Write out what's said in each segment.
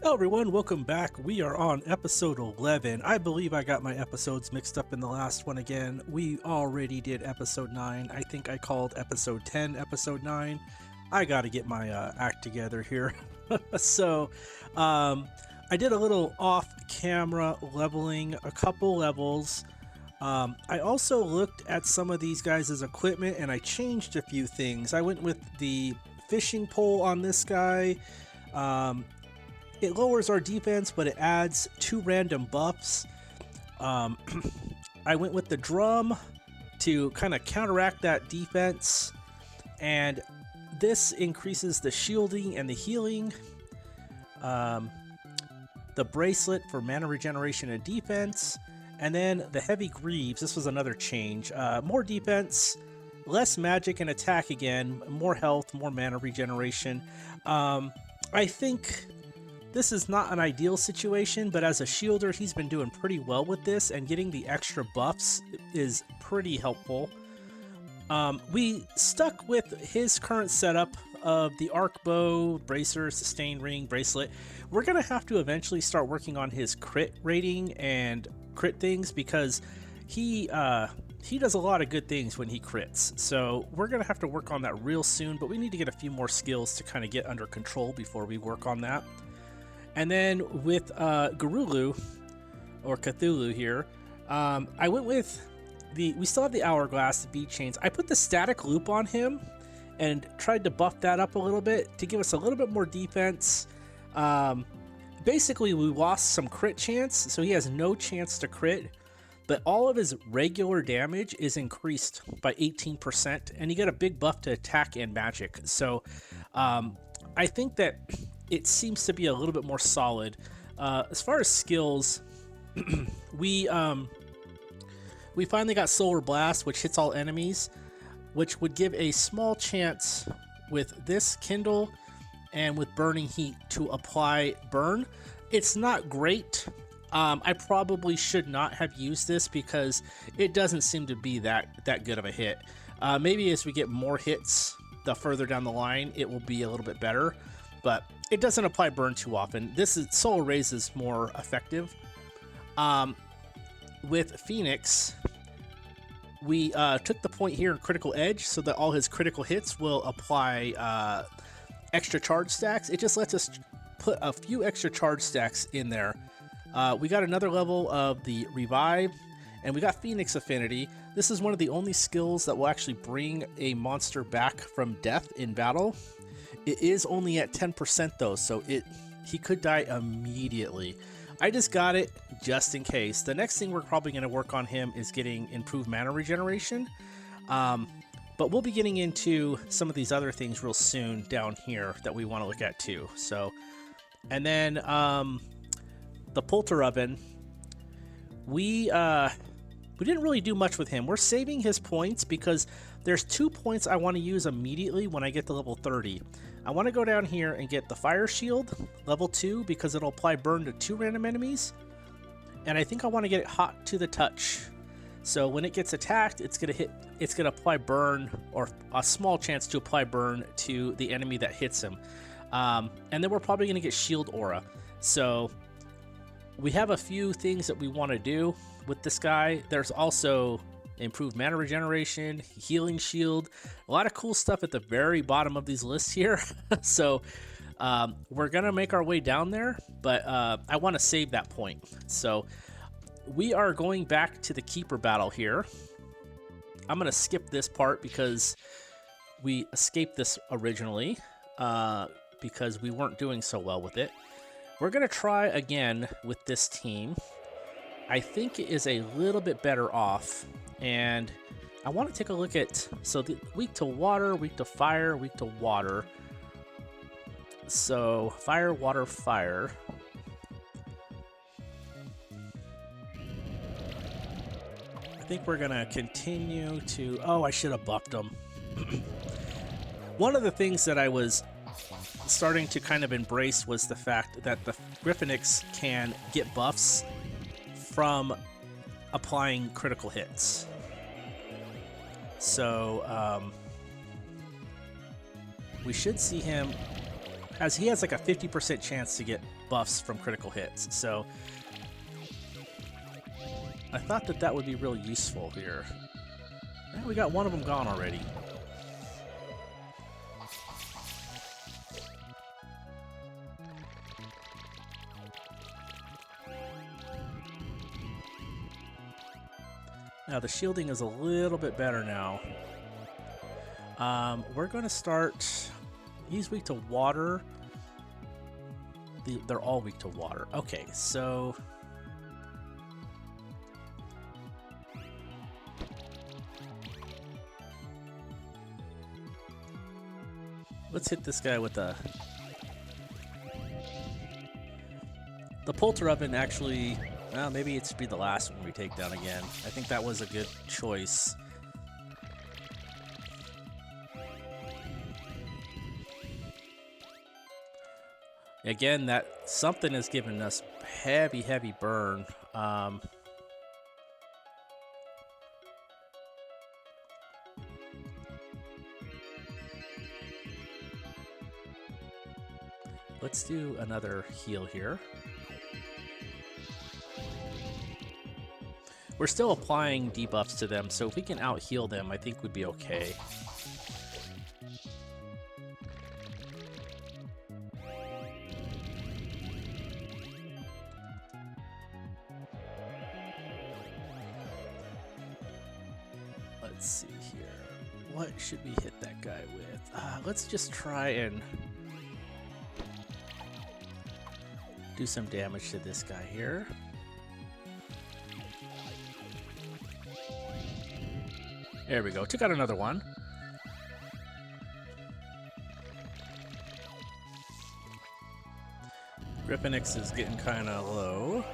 Hello everyone, welcome back. We are on episode 11. I believe I got my episodes mixed up in the last one again. We already did episode 9. I think I called episode 10 episode 9. I gotta get my act together here. I did a little off-camera leveling, a couple levels. I also looked at some of these guys' equipment and I changed a few things. I went with the fishing pole on this guy. It lowers our defense, but it adds 2 random buffs. I went with the drum to kind of counteract that defense, and this increases the shielding and the healing. The bracelet for mana regeneration and defense, and then the heavy greaves. This was another change. More defense, less magic and attack again, more health, more mana regeneration. I think this is not an ideal situation, but as a shielder, he's been doing pretty well with this, and getting the extra buffs is pretty helpful. We stuck with his current setup of the arc bow, bracer, sustain ring, bracelet. We're going to have to eventually start working on his crit rating and crit things, because he does a lot of good things when he crits. So we're going to have to work on that real soon, but we need to get a few more skills to kind of get under control before we work on that. And then with Garulu, or Cthulhu here, I went with we still have the hourglass, the bead chains. I put the static loop on him and tried to buff that up a little bit to give us a little bit more defense. Basically, we lost some crit chance, so he has no chance to crit, but all of his regular damage is increased by 18%, and you get a big buff to attack and magic. So I think that it seems to be a little bit more solid. As far as skills, we finally got Solar Blast, which hits all enemies, which would give a small chance with this Kindle and with Burning Heat to apply burn. It's not great. I probably should not have used this because it doesn't seem to be that good of a hit. Maybe as we get more hits, the further down the line, it will be a little bit better, but it doesn't apply burn too often. Soul Raise is more effective. With Phoenix, we took the point here in Critical Edge so that all his critical hits will apply extra charge stacks. It just lets us put a few extra charge stacks in there. We got another level of the Revive, and we got Phoenix Affinity. This is one of the only skills that will actually bring a monster back from death in battle. It is only at 10% though, so he could die immediately. I just got it just in case. The next thing we're probably going to work on him is getting improved mana regeneration. But we'll be getting into some of these other things real soon down here that we want to look at too. So, and then the Polter Oven, we didn't really do much with him. We're saving his points because there's 2 points I want to use immediately when I get to level 30. I want to go down here and get the Fire Shield, level 2, because it'll apply burn to 2 random enemies. And I think I want to get it Hot to the Touch. So when it gets attacked, it's going to apply burn, or a small chance to apply burn to the enemy that hits him. And then we're probably going to get Shield Aura. So we have a few things that we want to do with this guy. There's also improved mana regeneration, healing shield, a lot of cool stuff at the very bottom of these lists here. So we're gonna make our way down there, but I want to save that point. So we are going back to the Keeper battle here. I'm gonna skip this part because we escaped this originally because we weren't doing so well with it. We're gonna try again with this team. I think it is a little bit better off, and I want to take a look at, so the weak to water, weak to fire, weak to water. So fire, water, fire. I think we're gonna continue to, oh, I should have buffed them. One of the things that I was starting to kind of embrace was the fact that the Griffinics can get buffs from applying critical hits. So we should see him as he has like a 50% chance to get buffs from critical hits. So I thought that that would be really useful here. And we got one of them gone already. Now the shielding is a little bit better now. We're going to start... He's weak to water. They're all weak to water. Okay, so... let's hit this guy with a... The Polter Oven actually... Well, maybe it should be the last one we take down again. I think that was a good choice. Again, that something has given us heavy burn. Let's do another heal here. We're still applying debuffs to them, so if we can out-heal them, I think we'd be okay. Let's see here. What should we hit that guy with? Let's just try and do some damage to this guy here. There we go. Took out another one. Griffinix is getting kind of low.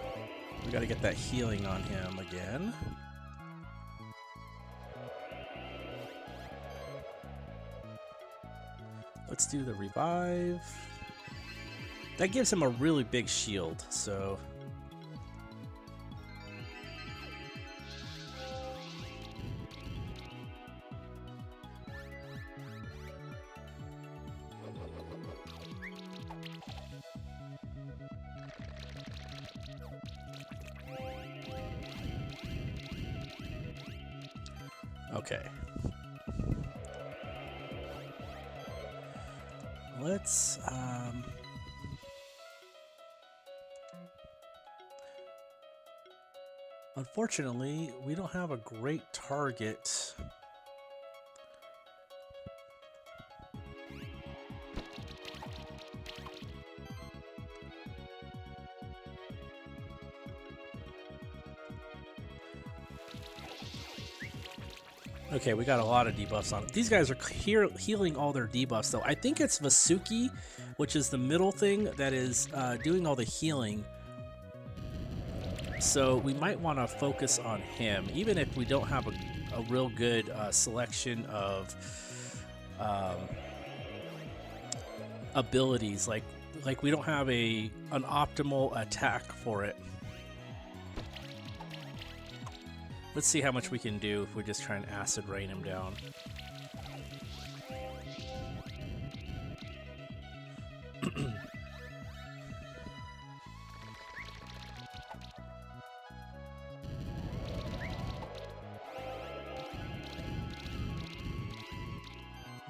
We got to get that healing on him again. Let's do the revive. That gives him a really big shield, so... Okay. Let's, unfortunately, we don't have a great target. Okay, we got a lot of debuffs on it. These guys are healing all their debuffs, though. I think it's Vasuki, which is the middle thing, that is doing all the healing. So we might want to focus on him, even if we don't have a real good selection of abilities. Like we don't have an optimal attack for it. Let's see how much we can do if we just try and acid rain him down.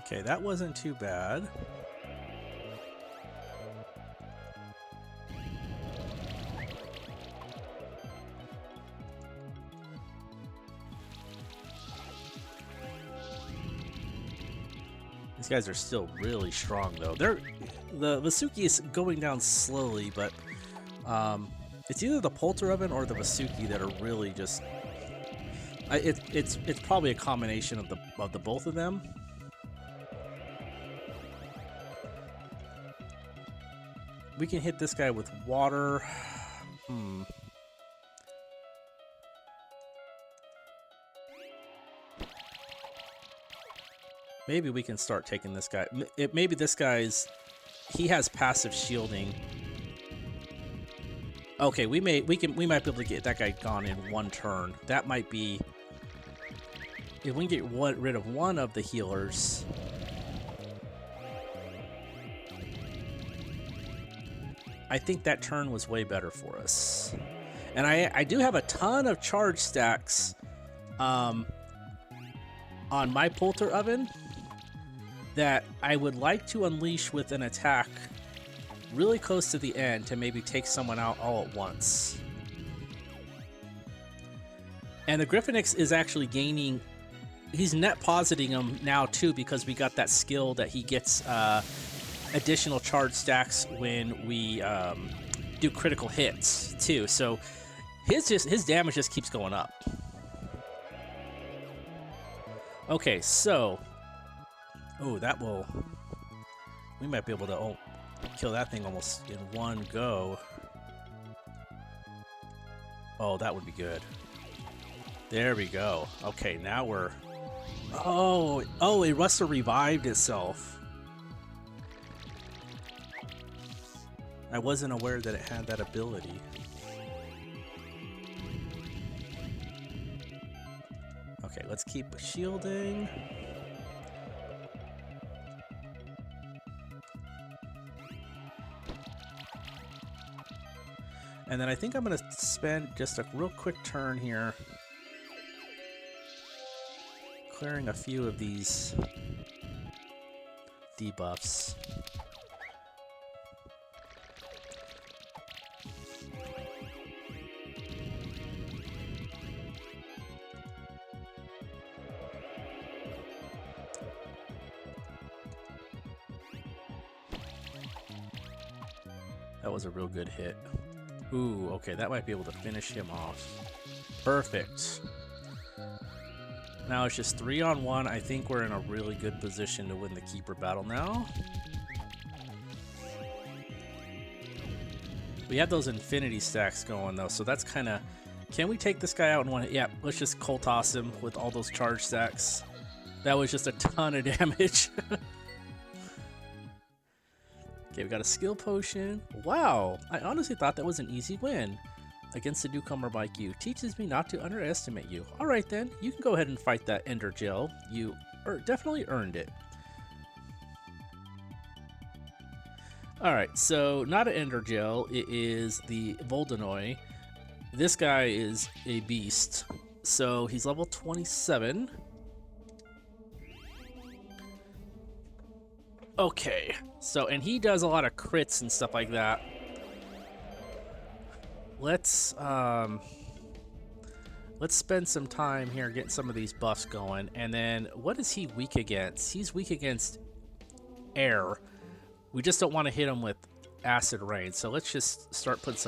Okay, that wasn't too bad. These guys are still really strong, though. The Vasuki is going down slowly, but it's either the Polter Oven or the Vasuki that are really just. It's probably a combination of the both of them. We can hit this guy with water. Maybe we can start taking this guy. Maybe this guy's... He has passive shielding. Okay, we might be able to get that guy gone in one turn. That might be... If we can get rid of one of the healers... I think that turn was way better for us. And I do have a ton of charge stacks on my Polter Oven that I would like to unleash with an attack really close to the end to maybe take someone out all at once. And the Griffinix is actually gaining, he's net positing them now too, because we got that skill that he gets additional charge stacks when we do critical hits too. So his damage just keeps going up. Okay, so we might be able to kill that thing almost in one go. Oh, that would be good. There we go. Okay, now we're... Oh, it must have revived itself. I wasn't aware that it had that ability. Okay, let's keep shielding. And then I think I'm going to spend just a real quick turn here clearing a few of these debuffs. That was a real good hit. Ooh, okay, that might be able to finish him off. Perfect. Now it's just 3-on-1. I think we're in a really good position to win the Keeper battle now. We have those infinity stacks going though, so that's kind of... Can we take this guy out in one hit? Yeah, let's just cold toss him with all those charge stacks. That was just a ton of damage. Okay, we got a skill potion. Wow, I honestly thought that was an easy win against a newcomer like you. Teaches me not to underestimate you. All right then, you can go ahead and fight that Ender Gel. You definitely earned it. All right, so not an Ender Gel. It is the Voldenoi. This guy is a beast. So he's level 27. Okay, so, and he does a lot of crits and stuff like that. Let's spend some time here getting some of these buffs going. And then, what is he weak against? He's weak against air. We just don't want to hit him with acid rain. So let's just start putting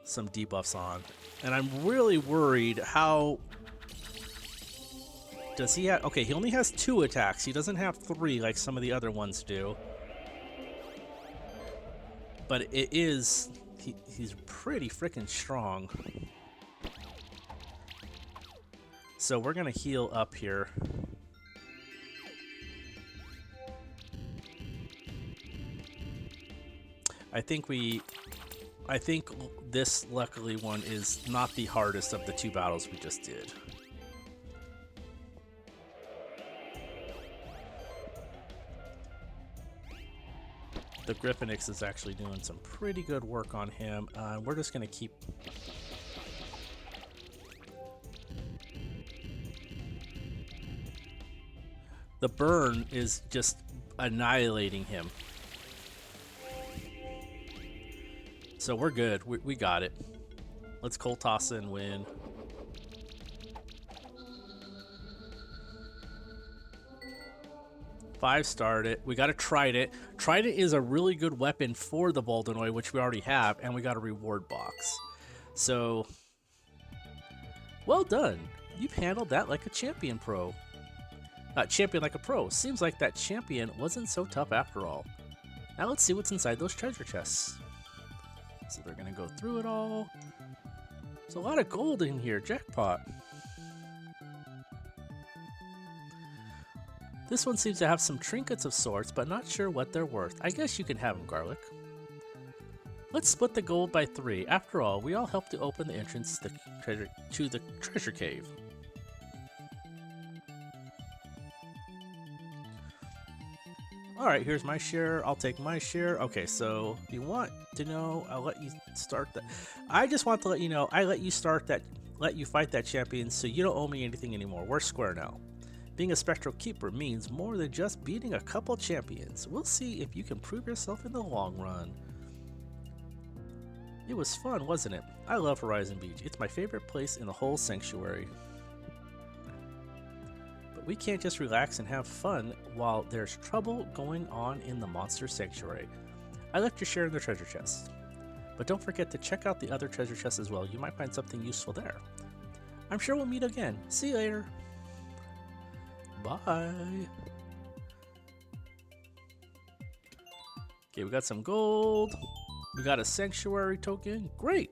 some debuffs on. And I'm really worried how... Does he have... Okay, he only has 2 attacks. He doesn't have 3 like some of the other ones do. But it is... He's pretty freaking strong. So we're going to heal up here. I think this luckily one is not the hardest of the 2 battles we just did. The Griffinix is actually doing some pretty good work on him. We're just going to keep... The burn is just annihilating him. So we're good. We got it. Let's cold toss and win. Five-starred it. We got a Trident. Trident is a really good weapon for the Voldenoi, which we already have, and we got a reward box. So, well done. You've handled that like a champion pro. Champion like a pro. Seems like that champion wasn't so tough after all. Now let's see what's inside those treasure chests. So they're going to go through it all. There's a lot of gold in here. Jackpot. This one seems to have some trinkets of sorts, but not sure what they're worth. I guess you can have them, Garlic. Let's split the gold by 3. After all, we all helped to open the entrance to the treasure cave. Alright, here's my share. I'll take my share. Okay, so if you want to know, I'll let you start that. I just want to let you know, I let you fight that champion, so you don't owe me anything anymore. We're square now. Being a Spectral Keeper means more than just beating a couple champions. We'll see if you can prove yourself in the long run. It was fun, wasn't it? I love Horizon Beach. It's my favorite place in the whole sanctuary. But we can't just relax and have fun while there's trouble going on in the monster sanctuary. I left your share in the treasure chest. But don't forget to check out the other treasure chests as well. You might find something useful there. I'm sure we'll meet again. See you later. Bye. Okay, we got some gold. We got a sanctuary token. Great.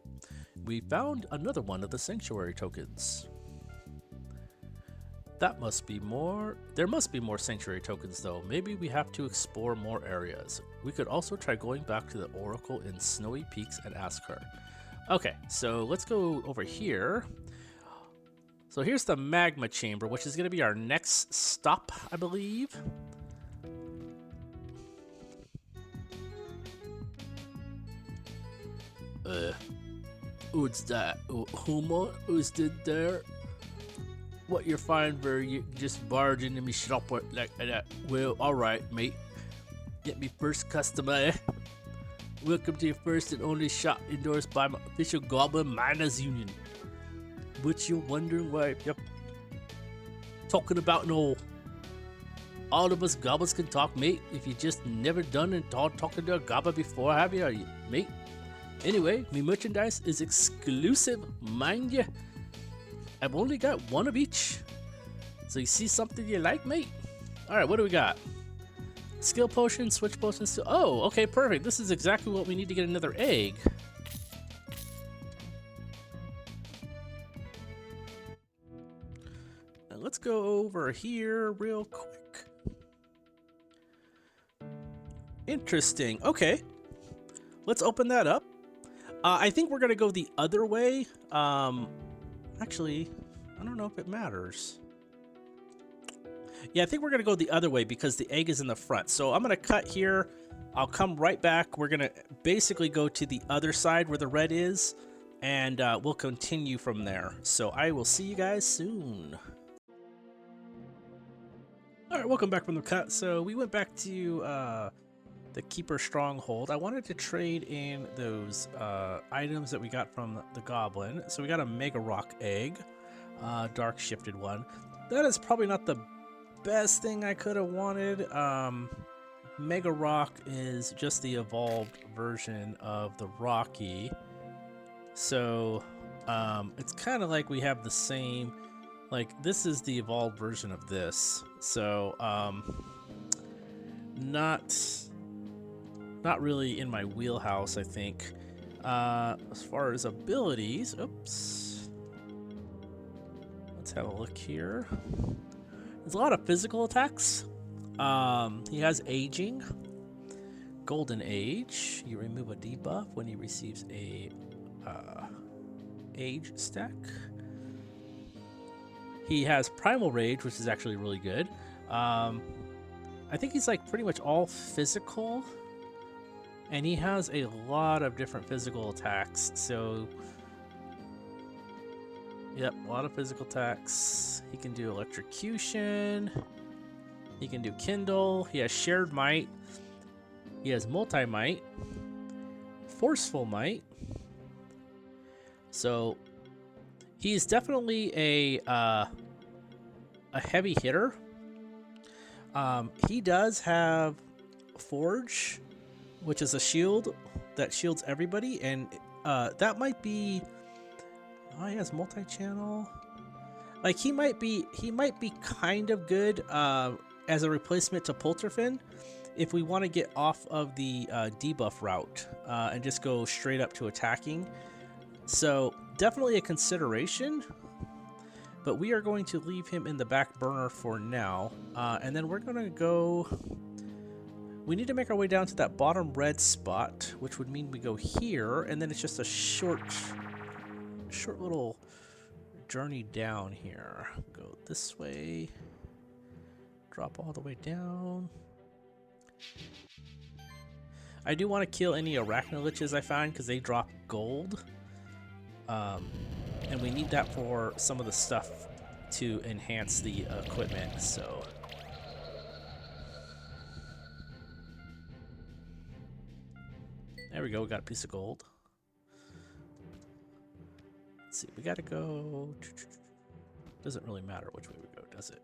We found another one of the sanctuary tokens. That must be more. There must be more sanctuary tokens though. Maybe we have to explore more areas. We could also try going back to the Oracle in Snowy Peaks and ask her. Okay, so let's go over here. So here's the magma chamber, which is going to be our next stop, I believe. What's that? Homo? Who's it there? What you find where you just barge into me shop like that? Well, alright, mate. Get me first customer. Welcome to your first and only shop endorsed by my official Goblin Miners Union. But you're wondering why you're talking about no. All of us goblins can talk, mate. If you just never done and talking to a goblin before, have you, mate? Anyway, me merchandise is exclusive, mind ya. I've only got one of each. So you see something you like, mate? Alright, what do we got? Skill potion, switch potions to. Oh, okay, perfect. This is exactly what we need to get another egg. Let's go over here real quick. Interesting. Okay. Let's open that up. I think we're going to go the other way. Actually, I don't know if it matters. Yeah, I think we're going to go the other way because the egg is in the front. So I'm going to cut here. I'll come right back. We're going to basically go to the other side where the red is. And we'll continue from there. So I will see you guys soon. Alright, welcome back from the cut. So we went back to the Keeper Stronghold. I wanted to trade in those items that we got from the Goblin. So we got a Mega Rock egg, dark shifted one. That is probably not the best thing I could have wanted. Mega Rock is just the evolved version of the Rocky. So it's kind of like we have the same. Like, this is the evolved version of this, so, not really in my wheelhouse, I think. As far as abilities, oops. Let's have a look here. There's a lot of physical attacks. He has aging, golden age. You remove a debuff when he receives a, age stack. He has Primal Rage, which is actually really good. I think he's like pretty much all physical. And he has a lot of different physical attacks. So, yep, a lot of physical attacks. He can do Electrocution. He can do Kindle. He has Shared Might. He has Multi-Might. Forceful Might. So, he's definitely a heavy hitter. He does have Forge, which is a shield that shields everybody, and that might be. Oh, he has multi-channel. Like he might be kind of good as a replacement to Polterfin if we want to get off of the debuff route and just go straight up to attacking. So definitely a consideration, but we are going to leave him in the back burner for now, and then we're gonna go. We need to make our way down to that bottom red spot, which would mean we go here, and then it's just a short little journey down here. Go this way, drop all the way down. I do want to kill any arachnoliches I find because they drop gold. And we need that for some of the stuff to enhance the equipment, so... There we go, we got a piece of gold. Let's see, we gotta go... Doesn't really matter which way we go, does it?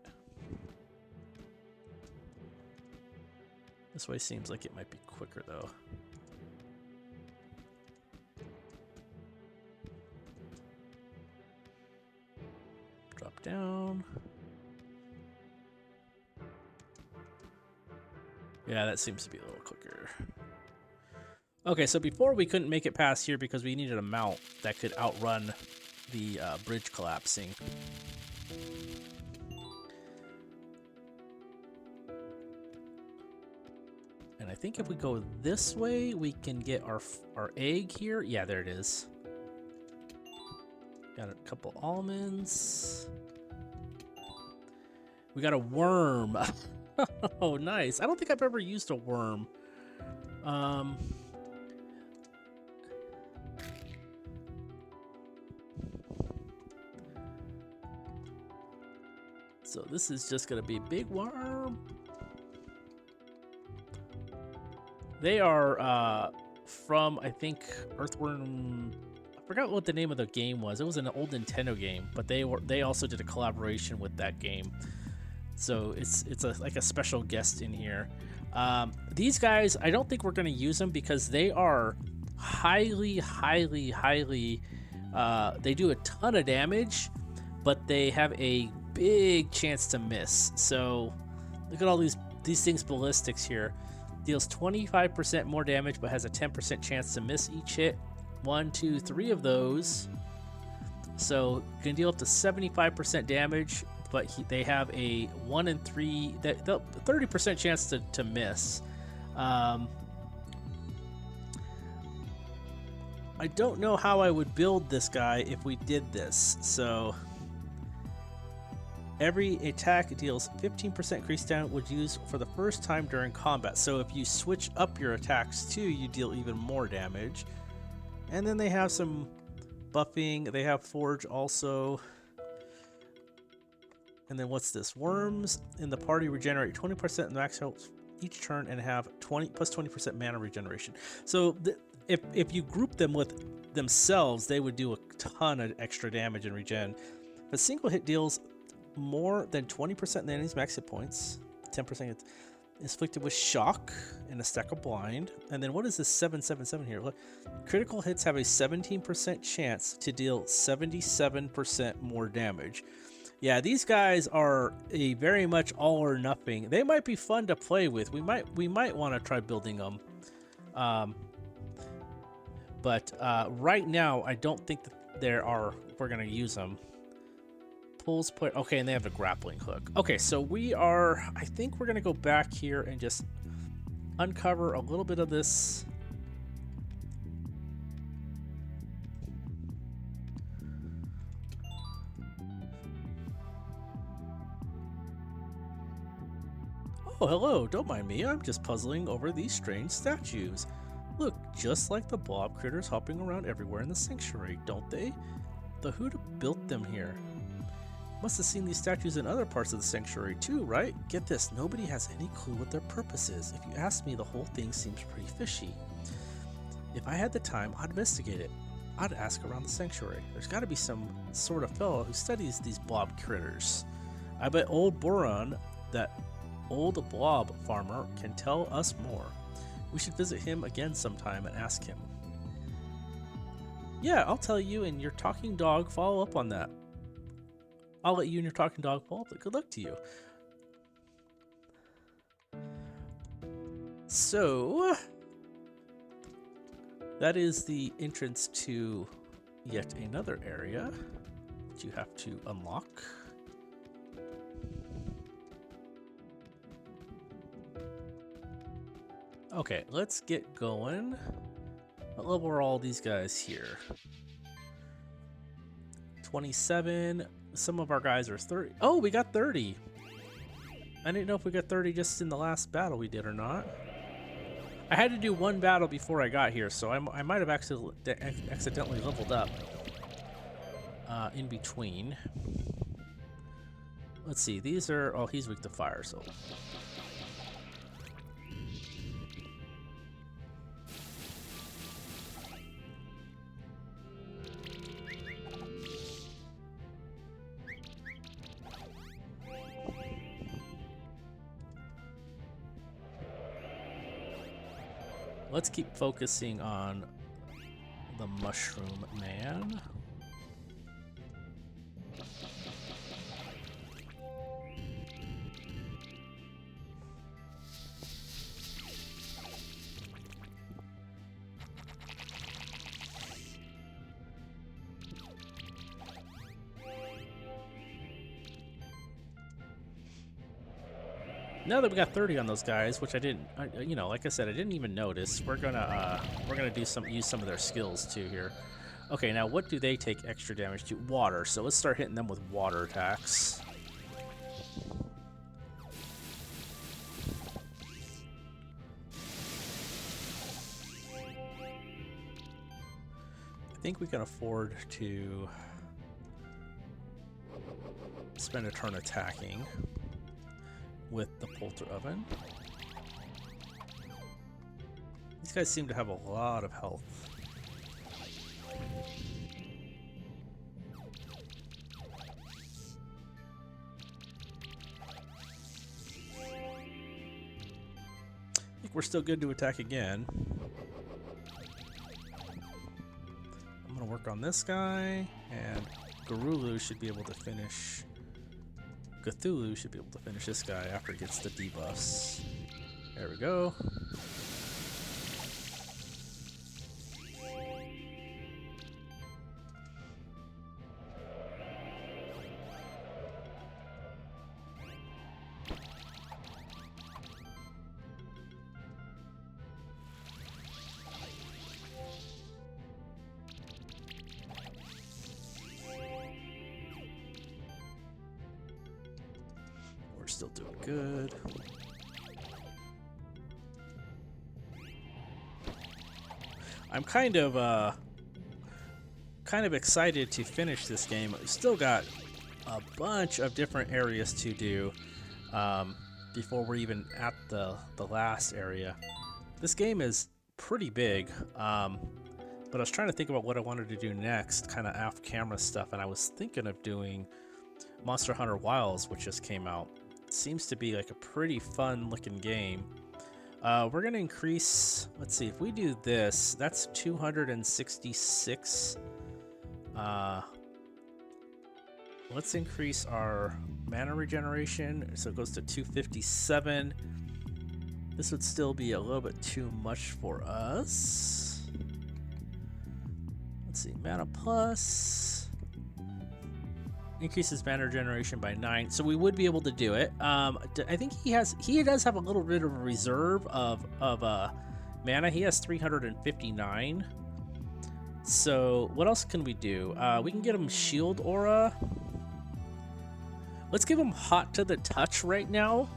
This way seems like it might be quicker, though. Drop down. Yeah, that seems to be a little quicker. Okay, so before we couldn't make it past here because we needed a mount that could outrun the bridge collapsing. And I think if we go this way, we can get our egg here. Yeah, there it is. Got a couple almonds. We got a worm. Oh, nice. I don't think I've ever used a worm. So this is just gonna be a big worm. They are from, I think, Earthworm. I forgot what the name of the game was. It was an old Nintendo game, but they also did a collaboration with that game. So it's like a special guest in here. These guys, I don't think we're gonna use them because they are highly. They do a ton of damage, but they have a big chance to miss. So look at all these things ballistics here. Deals 25% more damage, but has a 10% chance to miss each hit. 1, 2, 3 of those. So can deal up to 75% damage, but they have a 1 in 3, 30% chance to miss. I don't know how I would build this guy if we did this. So every attack deals 15% increase down would use for the first time during combat. So if you switch up your attacks too, you deal even more damage. And then they have some buffing. They have Forge also. And then what's this? Worms in the party regenerate 20% max health each turn and have 20% mana regeneration. So if you group them with themselves, they would do a ton of extra damage and regen. But single hit deals more than 20% of the enemy's max hit points. 10% is afflicted with shock and a stack of blind. And then what is this 777 here? Look, critical hits have a 17% chance to deal 77% more damage. Yeah, these guys are a very much all or nothing. They might be fun to play with. We might want to try building them. But right now, I don't think that we're gonna use them. Pulls put okay, and they have a grappling hook. Okay, so I think we're gonna go back here and just uncover a little bit of this. Oh, hello, don't mind me. I'm just puzzling over these strange statues. Look, just like the blob critters hopping around everywhere in the sanctuary, don't they? The who built them here? Must have seen these statues in other parts of the sanctuary too, right? Get this, nobody has any clue what their purpose is. If you ask me, the whole thing seems pretty fishy. If I had the time, I'd investigate it. I'd ask around the sanctuary. There's got to be some sort of fellow who studies these blob critters. I bet old Boron, that old blob farmer, can tell us more. We should visit him again sometime and ask him. Yeah, I'll tell you and your talking dog follow up on that. I'll let you and your talking dog follow up. Good luck to you. So, that is the entrance to yet another area that you have to unlock. Okay, let's get going. What level are all these guys here? 27. Some of our guys are 30. Oh, we got 30. I didn't know if we got 30 just in the last battle we did or not. I had to do one battle before I got here, so I might have accidentally leveled up in between. Let's see, these are... Oh, he's weak to fire, so... Let's keep focusing on the Mushroom Man. Now that we got 30 on those guys, which I didn't, you know, like I said, I didn't even notice. We're gonna use some of their skills too here. Okay, now what do they take extra damage to? Water. So let's start hitting them with water attacks. I think we can afford to spend a turn attacking with the Polter Oven. These guys seem to have a lot of health. I think we're still good to attack again. I'm gonna work on this guy, and Garulu should be able to finish. Cthulhu should be able to finish this guy after it gets the debuffs. There we go. Still doing good. I'm kind of excited to finish this game. We've still got a bunch of different areas to do before we're even at the last area. This game is pretty big, but I was trying to think about what I wanted to do next, kind of off-camera stuff, and I was thinking of doing Monster Hunter Wilds, which just came out. Seems to be like a pretty fun looking game. We're gonna increase, let's see, if we do this, that's 266. Let's increase our mana regeneration so it goes to 257. This would still be a little bit too much for us. Let's see, mana plus increases mana generation by 9, so we would be able to do it. I think he does have a little bit of a reserve of mana. He has 359. So what else can we do? We can get him shield aura. Let's give him hot to the touch right now.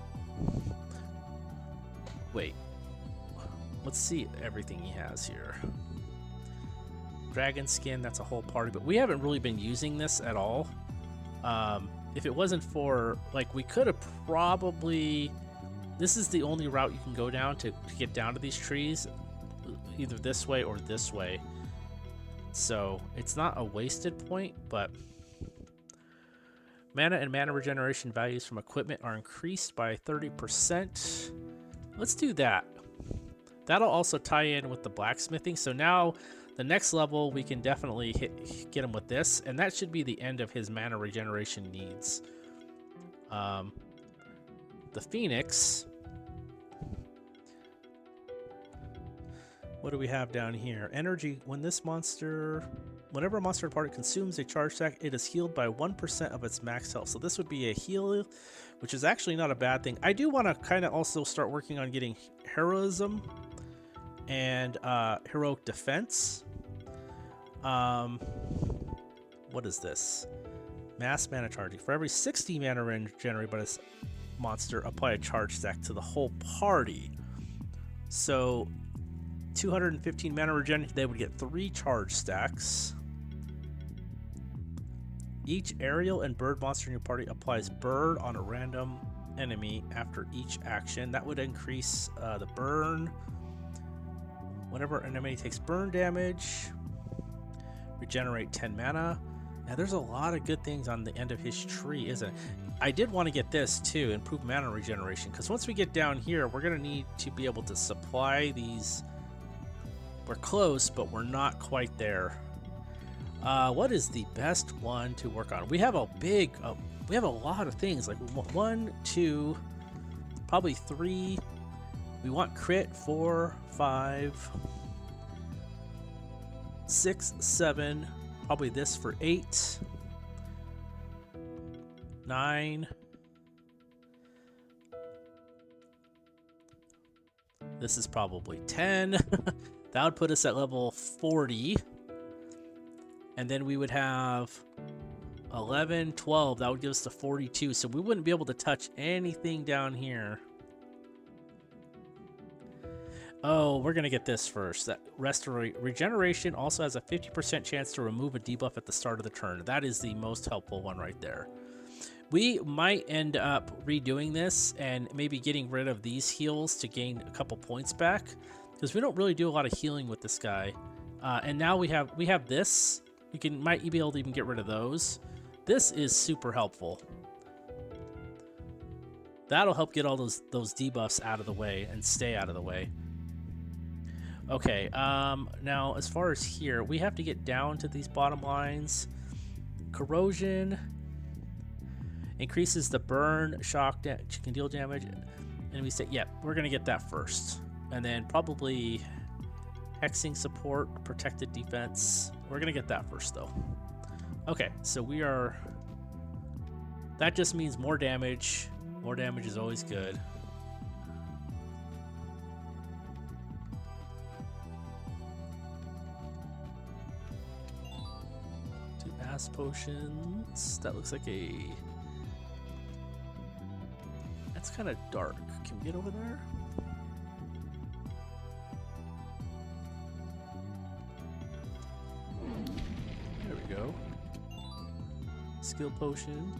Wait, let's see everything he has here. Dragon skin, that's a whole party, but we haven't really been using this at all. If it wasn't for, like, we could have probably, this is the only route you can go down to get down to these trees, either this way or this way. So it's not a wasted point, but mana and mana regeneration values from equipment are increased by 30%. Let's do that. That'll also tie in with the blacksmithing. So now the next level, we can definitely get him with this, and that should be the end of his mana regeneration needs. The Phoenix. What do we have down here? Energy. Whenever a monster party consumes a charge stack, it is healed by 1% of its max health. So this would be a heal, which is actually not a bad thing. I do want to kind of also start working on getting heroism and heroic defense. What is this? Mass mana charging. For every 60 mana generated by this monster, apply a charge stack to the whole party. So 215 mana regen, they would get 3 charge stacks. Each aerial and bird monster in your party applies bird on a random enemy after each action. That would increase the burn. Whenever an enemy takes burn damage, regenerate 10 mana. Now there's a lot of good things on the end of his tree, isn't it? I did want to get this too, improve mana regeneration, because once we get down here, we're going to need to be able to supply these. We're close, but we're not quite there. What is the best one to work on? We have a big, we have a lot of things, like 1, 2, probably 3. We want crit 4, 5, 6, 7. Probably this for 8, 9. This is probably 10. That would put us at level 40. And then we would have 11, 12. That would give us to 42. So we wouldn't be able to touch anything down here. Oh, we're going to get this first. That regeneration also has a 50% chance to remove a debuff at the start of the turn. That is the most helpful one right there. We might end up redoing this and maybe getting rid of these heals to gain a couple points back, because we don't really do a lot of healing with this guy. And now we have this. We might be able to even get rid of those. This is super helpful. That'll help get all those debuffs out of the way and stay out of the way. Okay, now as far as here, we have to get down to these bottom lines. Corrosion increases the burn, shock, can deal damage, and we say, yep, we're gonna get that first. And then probably hexing support, protected defense. We're gonna get that first though. Okay, so we are, that just means more damage. More damage is always good. Potions. That looks like a... That's kind of dark. Can we get over there? There we go. Skill potion.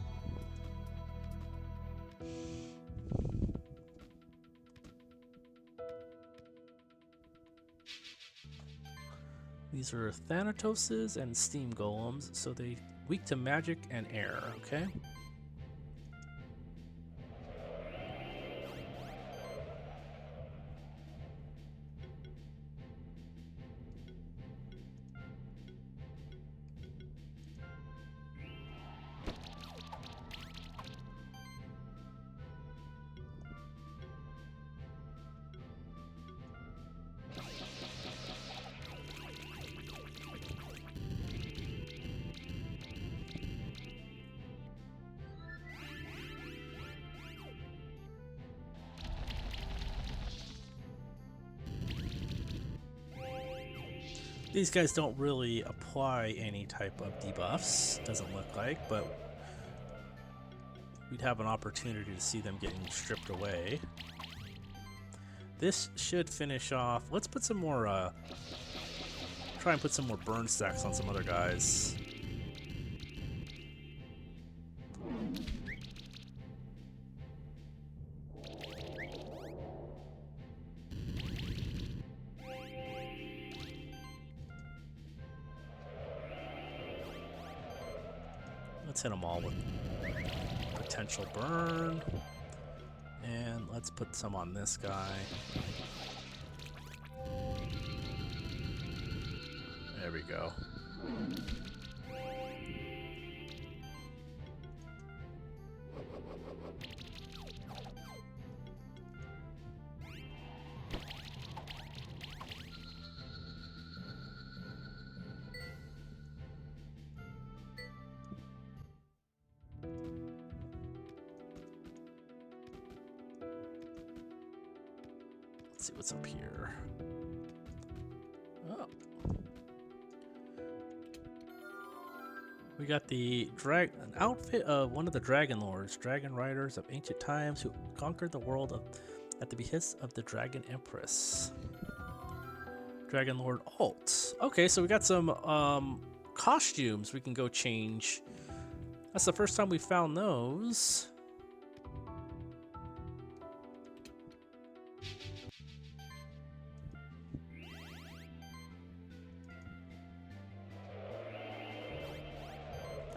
These are Thanatoses and Steam Golems, so they weak to magic and air, okay? These guys don't really apply any type of debuffs, doesn't look like, but we'd have an opportunity to see them getting stripped away. This should finish off. Let's put some more, try and put some more burn stacks on some other guys. Let's hit them all with potential burn. And let's put some on this guy. There we go. Let's see what's up here. Oh. We got the an outfit of one of the dragon lords, dragon riders of ancient times who conquered the world at the behest of the dragon empress. Dragon Lord Alt. Okay, so we got some costumes we can go change. That's the first time we found those.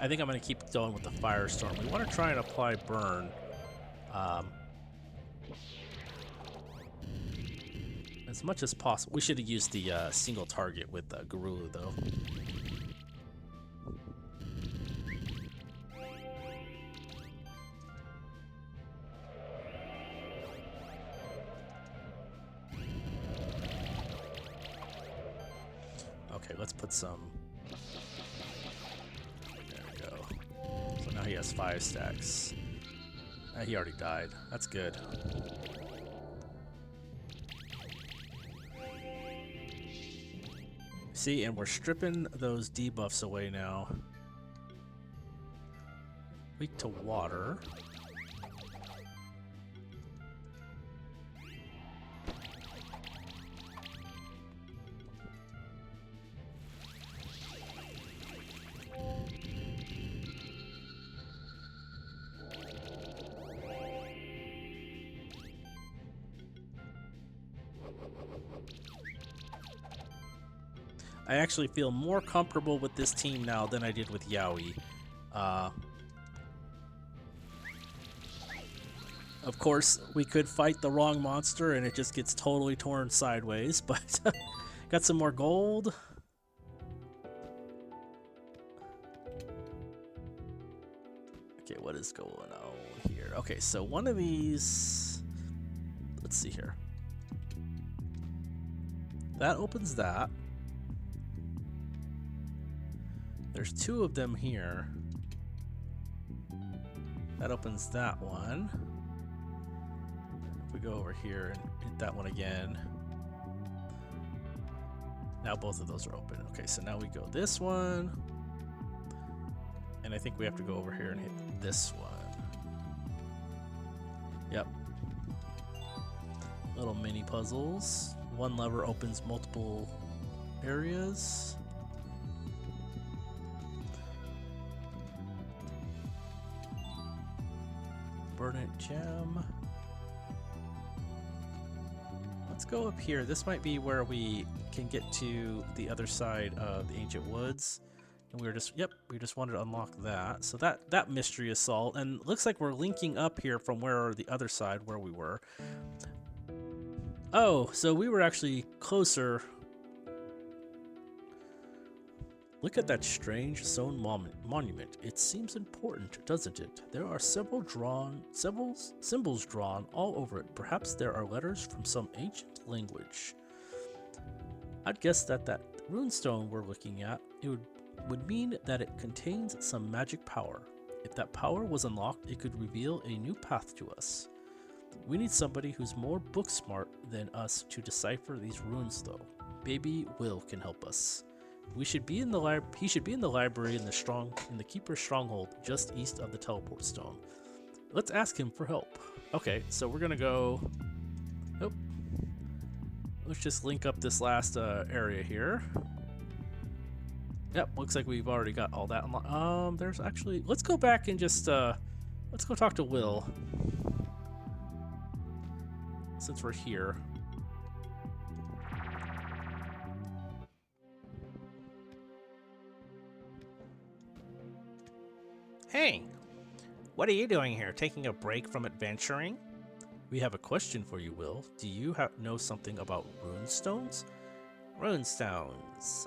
I think I'm going to keep going with the Firestorm. We want to try and apply Burn. As much as possible. We should have used the single target with Garulu, though. Okay, let's put some... There we go. So now he has 5 stacks. He already died. That's good. See, and we're stripping those debuffs away now. Weak to water. I actually feel more comfortable with this team now than I did with Yaoi. Of course, we could fight the wrong monster and it just gets totally torn sideways, but got some more gold. Okay, what is going on here? Okay, so one of these... Let's see here. That opens that. There's 2 of them here. That opens that one. If we go over here and hit that one again. Now both of those are open. Okay, so now we go this one. And I think we have to go over here and hit this one. Yep. Little mini puzzles. One lever opens multiple areas. Burnt gem. Let's go up here. This might be where we can get to the other side of the ancient woods. And we were just, yep, we just wanted to unlock that. So that mystery is solved. And it looks like we're linking up here from where the other side where we were. Oh, so we were actually closer. Look at that strange stone monument. It seems important, doesn't it? There are several symbols drawn all over it. Perhaps there are letters from some ancient language. I'd guess that runestone we're looking at, it would mean that it contains some magic power. If that power was unlocked, it could reveal a new path to us. We need somebody who's more book smart than us to decipher these runes, though. Maybe Will can help us. We should be in the he should be in the library in the Keeper's Stronghold, just east of the teleport stone. Let's ask him for help. Okay, so we're gonna go. Nope. Let's just link up this last area here. Yep, looks like we've already got all that unlocked. There's actually. Let's go back and just let's go talk to Will. Since we're here. Hey, what are you doing here? Taking a break from adventuring? We have a question for you, Will. Do you know something about runestones? Runestones?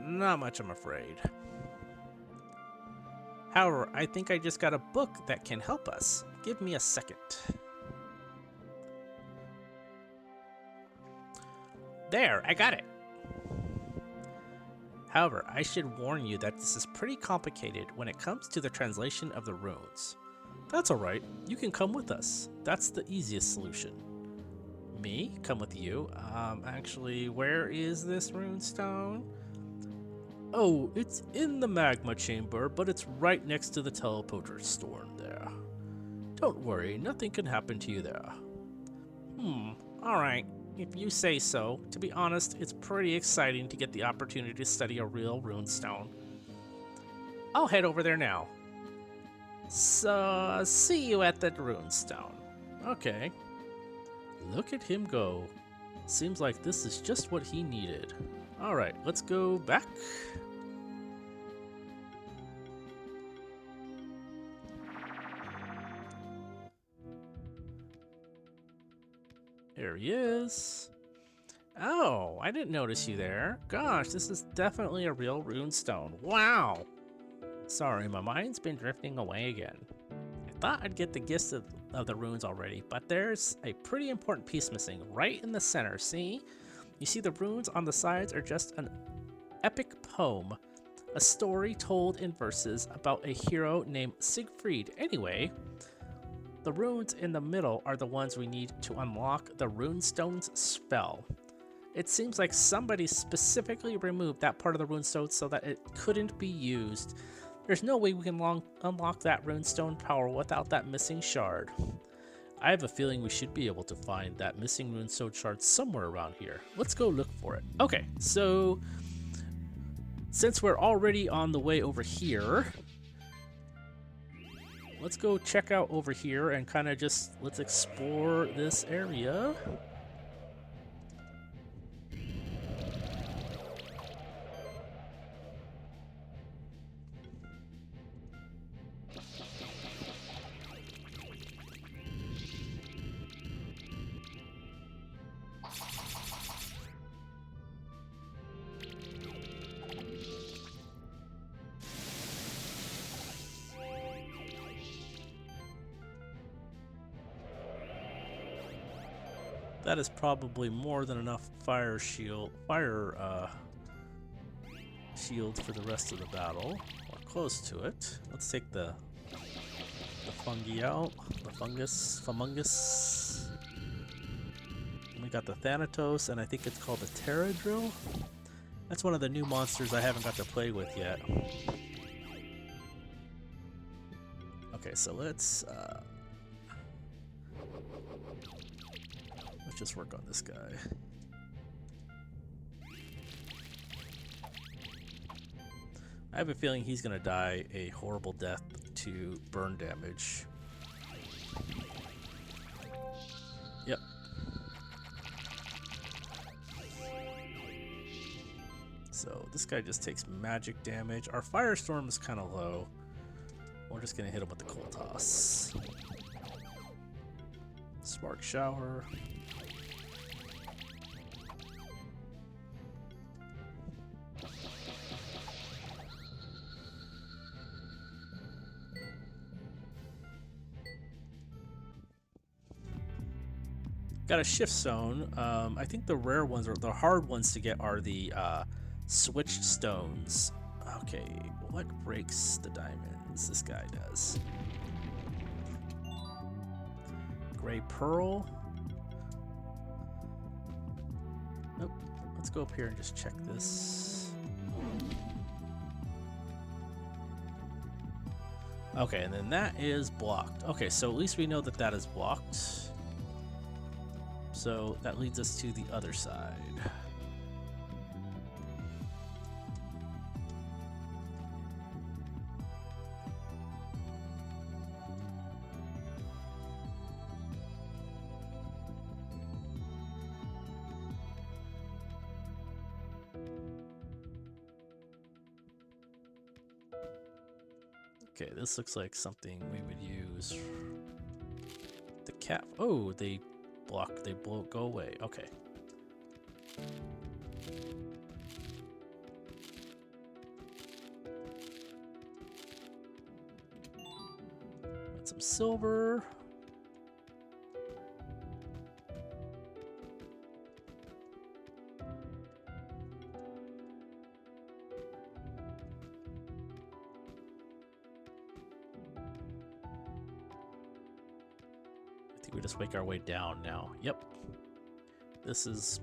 Not much, I'm afraid. However, I think I just got a book that can help us. Give me a second. There, I got it. However, I should warn you that this is pretty complicated when it comes to the translation of the runes. That's alright, you can come with us. That's the easiest solution. Me? Come with you? Actually, where is this runestone? Oh, it's in the magma chamber, but it's right next to the teleporter storm there. Don't worry, nothing can happen to you there. Alright, if you say so. To be honest, it's pretty exciting to get the opportunity to study a real runestone. I'll head over there now. So, see you at the runestone. Okay. Look at him go. Seems like this is just what he needed. Alright, let's go back. There he is. Oh, I didn't notice you there. Gosh, this is definitely a real runestone. Wow. Sorry, my mind's been drifting away again. I thought I'd get the gist of the runes already, but there's a pretty important piece missing right in the center, see? You see the runes on the sides are just an epic poem, a story told in verses about a hero named Siegfried. Anyway, the runes in the middle are the ones we need to unlock the runestone's spell. It seems like somebody specifically removed that part of the runestone so that it couldn't be used. There's no way we can unlock that runestone power without that missing shard. I have a feeling we should be able to find that missing runestone shard somewhere around here. Let's go look for it. Okay, so since we're already on the way over here, let's go check out over here and kind of just let's explore this area. That is probably more than enough fire shields for the rest of the battle, or close to it. Let's take the fungi out, the fungus. We got the Thanatos, and I think it's called the Pterodrill. That's one of the new monsters I haven't got to play with yet. Okay, so let's just work on this guy. I have a feeling he's gonna die a horrible death to burn damage. Yep. So this guy just takes magic damage. Our firestorm is kind of low. We're just gonna hit him with the cold toss. Spark shower. Got a shift zone. I think the rare ones or the hard ones to get are the switch stones. Okay, what breaks the diamonds? This guy does. Gray pearl. Nope. Let's go up here and just check this. Okay, and then that is blocked. Okay, so at least we know that that is blocked. So that leads us to the other side. Okay, this looks like something we would use. The cap. Oh, they go away. Okay. Got some silver. We just make our way down now. Yep. This is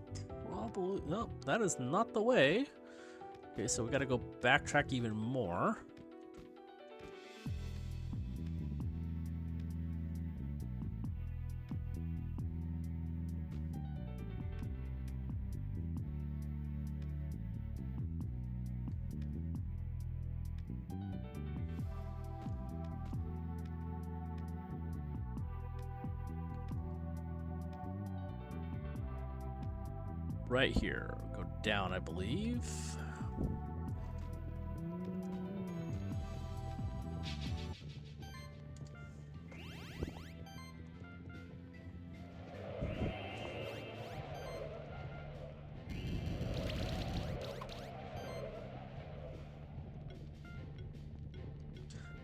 probably... No, that is not the way. Okay, so we got to go backtrack even more. Right here, go down, I believe.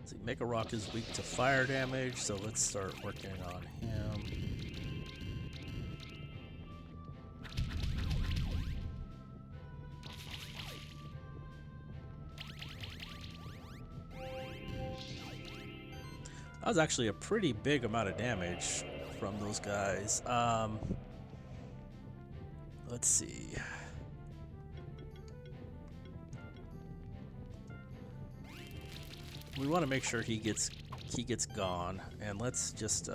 See, Mega Rock is weak to fire damage, so let's start working on him. That was actually a pretty big amount of damage from those guys. Let's see. We want to make sure he gets gone, and let's just.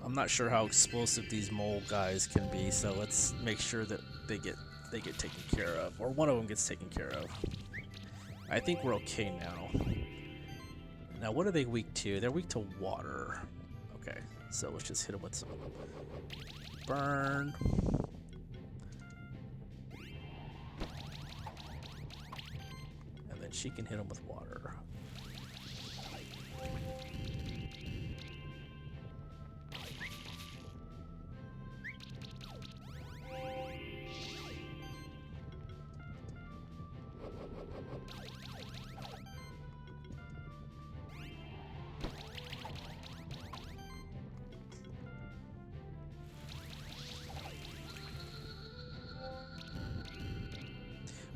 I'm not sure how explosive these mole guys can be, so let's make sure that they get taken care of, or one of them gets taken care of. I think we're okay now. Now, what are they weak to? They're weak to water. Okay, so let's just hit them with some burn. And then she can hit them with water.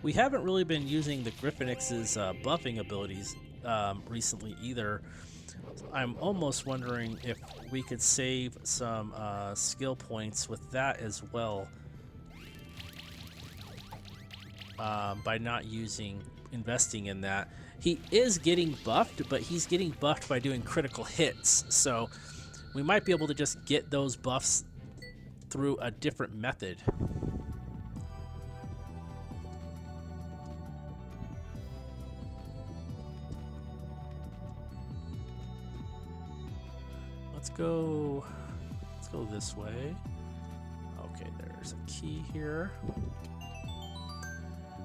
We haven't really been using the Griffinix's buffing abilities recently either. I'm almost wondering if we could save some skill points with that as well by not investing in that. He is getting buffed, but he's getting buffed by doing critical hits, so we might be able to just get those buffs through a different method. Let's go this way. Okay, there's a key here.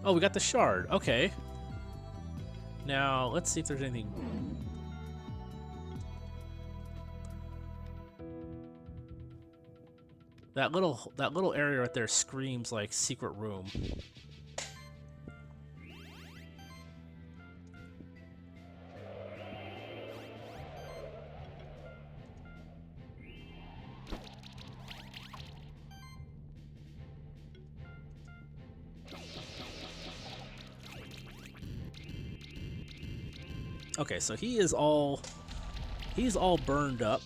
Oh, we got the shard. Okay. Now, let's see if there's anything. That little area right there screams like secret room. Okay, so he's all burned up.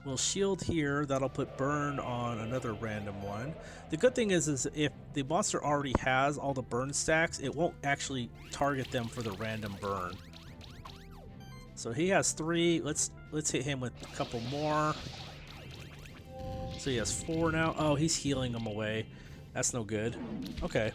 We'll shield here. That'll put burn on another random one. The good thing is if the monster already has all the burn stacks, it won't actually target them for the random burn. So he has 3. Let's hit him with a couple more. So he has 4 now. Oh, he's healing them away. That's no good. Okay.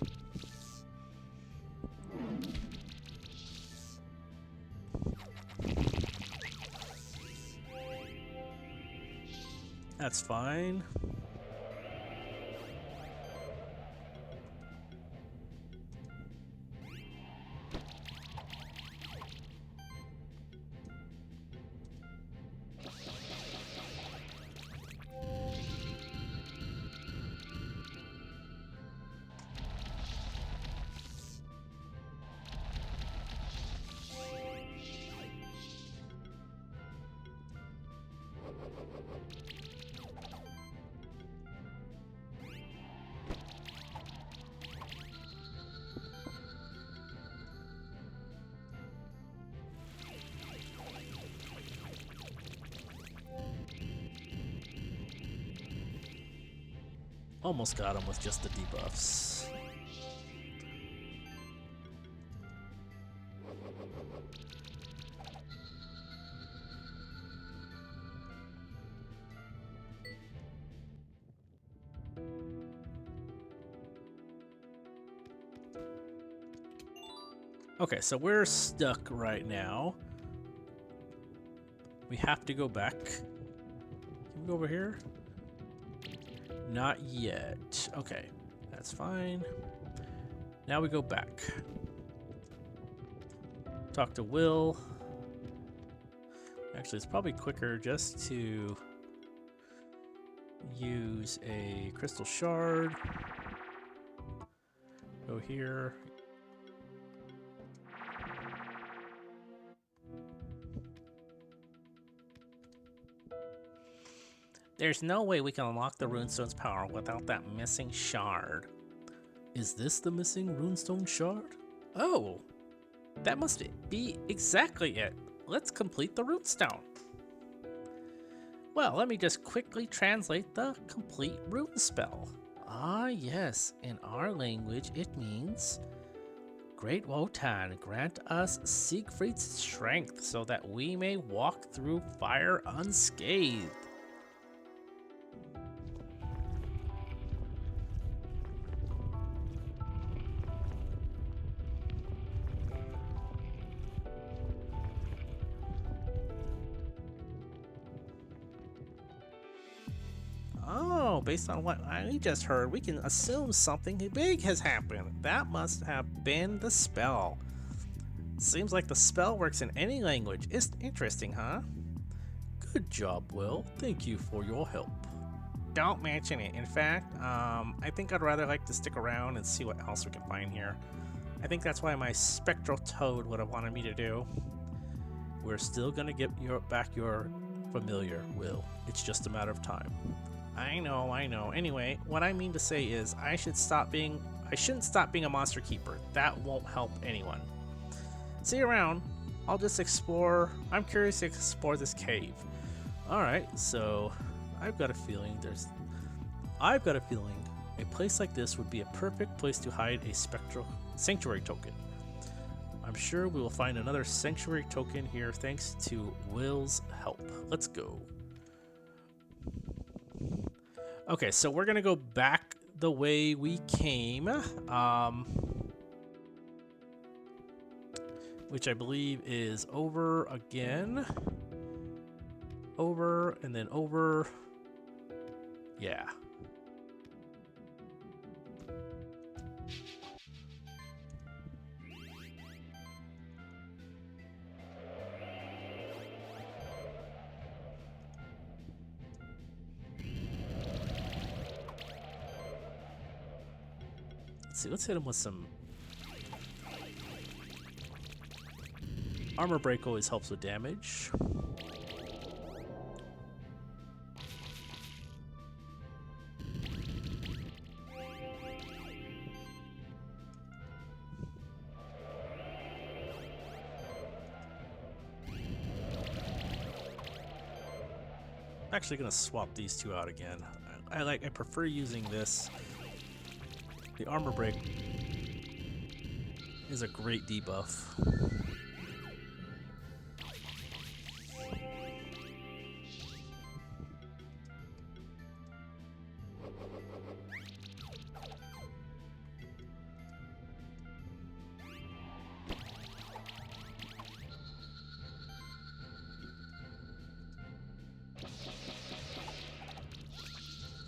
That's fine. Almost got him with just the debuffs. Okay, so we're stuck right now. We have to go back. Can we go over here? Not yet. Okay, that's fine. Now we go back. Talk to Will. Actually, it's probably quicker just to use a crystal shard. Go here. There's no way we can unlock the runestone's power without that missing shard. Is this the missing runestone shard? Oh, that must be exactly it. Let's complete the runestone. Well, let me just quickly translate the complete rune spell. Ah, yes, in our language it means, Great Wotan, grant us Siegfried's strength so that we may walk through fire unscathed. Oh, based on what I just heard, we can assume something big has happened. That must have been the spell. Seems like the spell works in any language. It's interesting, huh? Good job, Will. Thank you for your help. Don't mention it. In fact, I think I'd rather like to stick around and see what else we can find here. I think that's why my spectral toad would have wanted me to do. We're still gonna get back your familiar, Will. It's just a matter of time. I know. Anyway, what I mean to say is I shouldn't stop being a monster keeper. That won't help anyone. See you around. I'll just explore. I'm curious to explore this cave. Alright, so I've got a feeling a place like this would be a perfect place to hide a spectral sanctuary token. I'm sure we will find another sanctuary token here thanks to Will's help. Let's go. Okay, so we're gonna go back the way we came, which I believe is over again, over and then over. Yeah. See, let's hit him with some armor break. Always helps with damage. I'm actually gonna swap these two out again. I prefer using this. The armor break is a great debuff.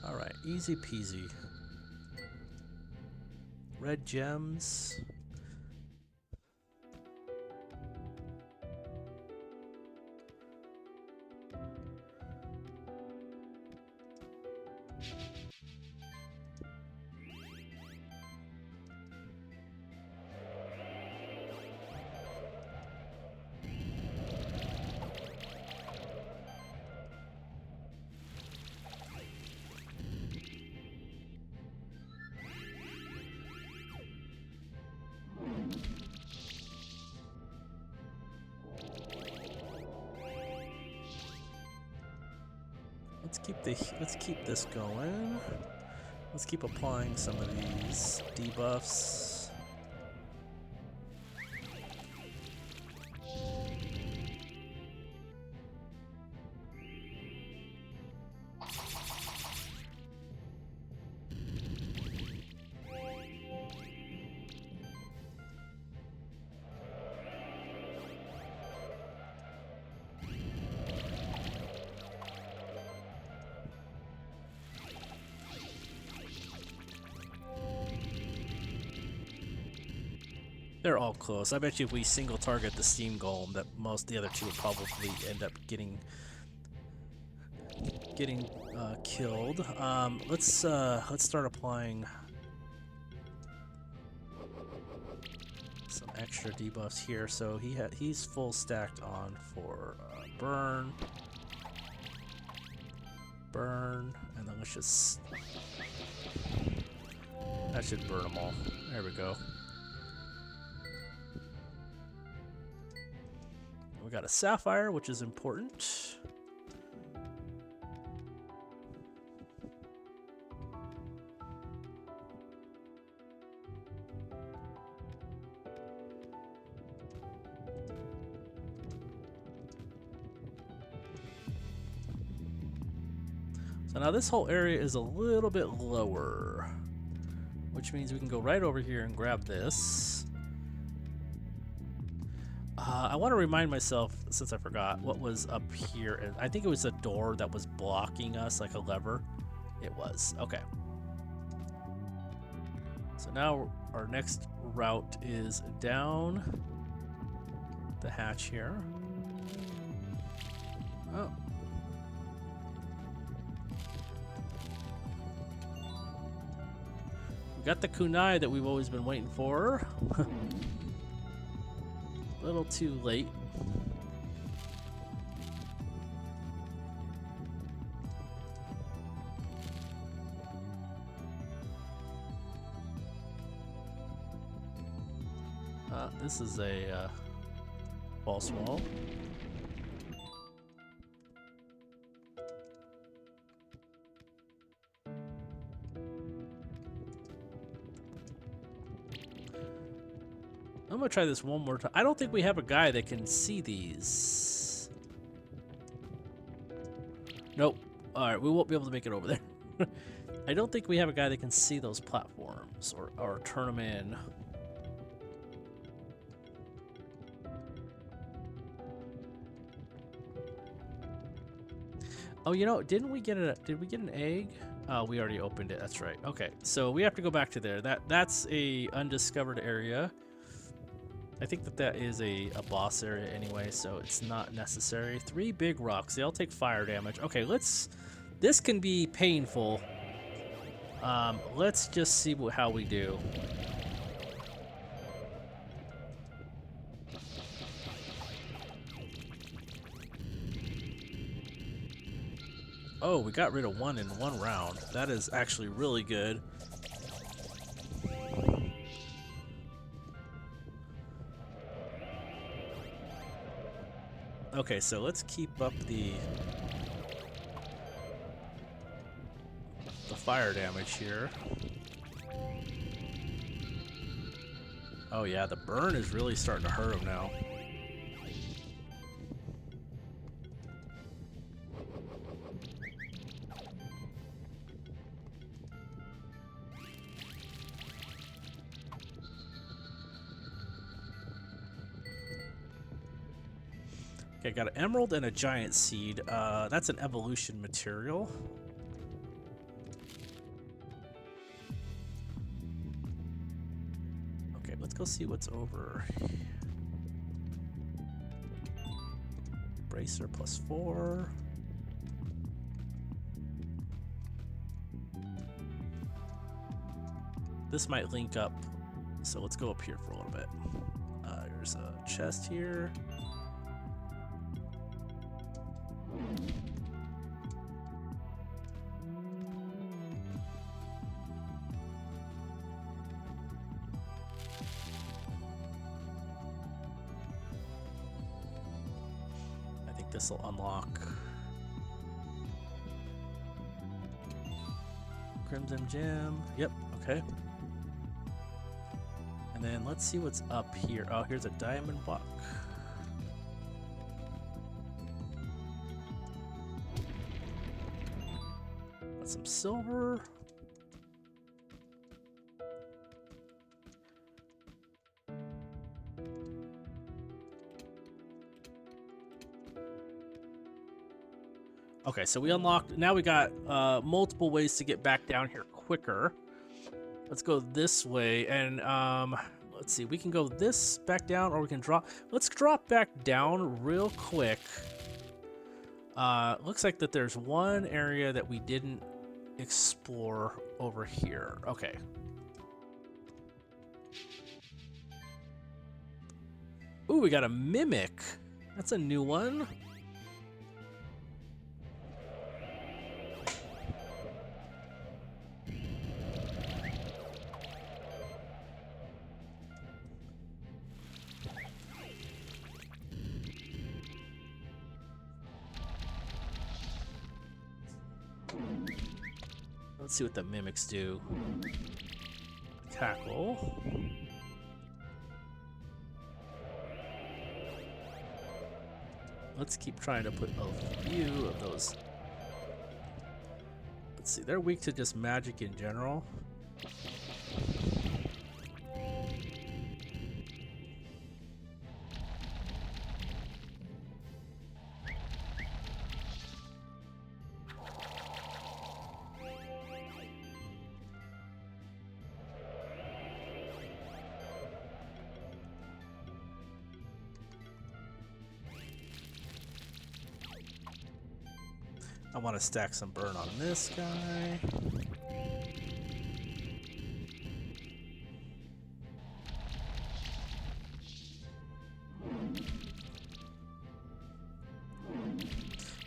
All right, easy peasy. Red gems. Let's keep this going. Let's keep applying some of these debuffs. They're all close. I bet you if we single target the steam golem, that most the other two would probably end up getting killed. Let's start applying some extra debuffs here. So he's full stacked on for burn, and then let's just that should burn them all. There we go. We got a sapphire, which is important. So now this whole area is a little bit lower, which means we can go right over here and grab this. I want to remind myself, since I forgot, what was up here. And I think it was a door that was blocking us, like a lever. It was. Okay. So now our next route is down the hatch here. Oh. We got the kunai that we've always been waiting for. A little too late. This is a false wall. I'm gonna try this one more time. I don't think we have a guy that can see these. Nope. Alright, we won't be able to make it over there. I don't think we have a guy that can see those platforms or turn them in. Oh, you know, did we get an egg? Oh, we already opened it. That's right. Okay, so we have to go back to there. That's a undiscovered area. I think that is a boss area anyway, so it's not necessary. 3 big rocks. They all take fire damage. Okay, this can be painful. Let's just see how we do. Oh, we got rid of 1 in 1 round. That is actually really good. Okay, so let's keep up the fire damage here. Oh yeah, the burn is really starting to hurt him now. Okay, got an emerald and a giant seed. That's an evolution material. Okay, let's go see what's over. Bracer +4. This might link up, so let's go up here for a little bit. There's a chest here. I think this will unlock. Crimson Gem. Yep, okay. And then let's see what's up here. Oh, here's a diamond block. Got some silver. Okay, so we unlocked, now we got multiple ways to get back down here quicker. Let's go this way, and let's see, we can go this back down, or we can drop. Let's drop back down real quick. Looks like that there's one area that we didn't explore over here. Okay. Ooh, we got a mimic. That's a new one. Let's see what the mimics do. Tackle. Let's keep trying to put a few of those. Let's see, they're weak to just magic in general. I want to stack some burn on this guy.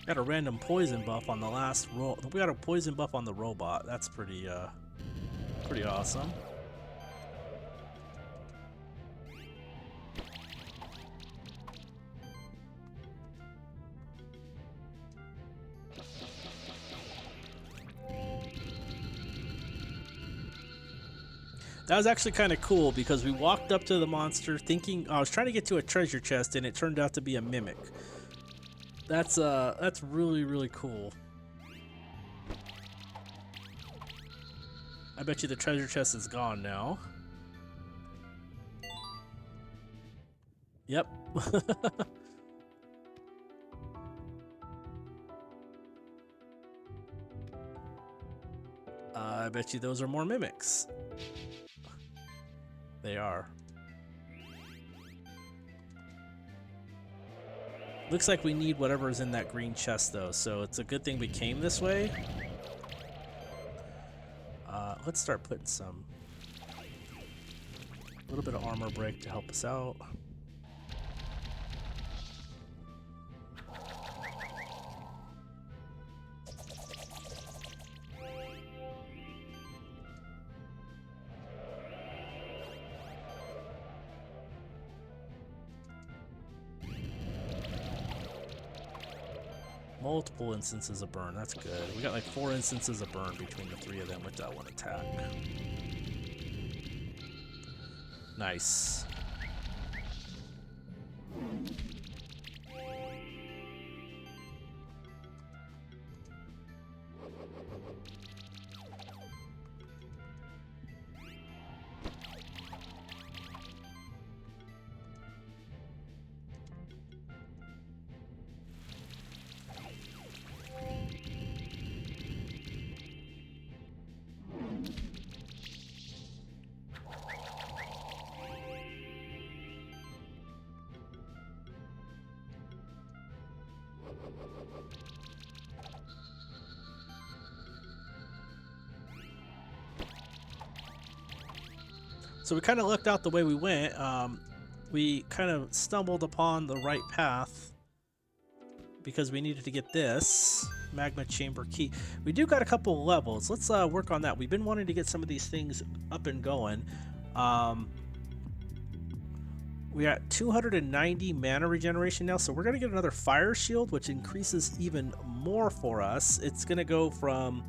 Got a random poison buff on the last roll. We got a poison buff on the robot. That's pretty awesome. That was actually kind of cool because we walked up to the monster thinking I was trying to get to a treasure chest, and it turned out to be a mimic. That's really cool. I bet you the treasure chest is gone now. Yep. I bet you those are more mimics. They are. Looks like we need whatever is in that green chest though, so it's a good thing we came this way. Let's start putting some, a little bit of armor break to help us out. Multiple instances of burn, that's good. We got like 4 instances of burn between the 3 of them with that one attack. Nice. So we kind of looked out the way we went. We kind of stumbled upon the right path because we needed to get this magma chamber key. We do got a couple of levels. Let's work on that. We've been wanting to get some of these things up and going. We got 290 mana regeneration now, so we're going to get another fire shield, which increases even more for us. It's going to go from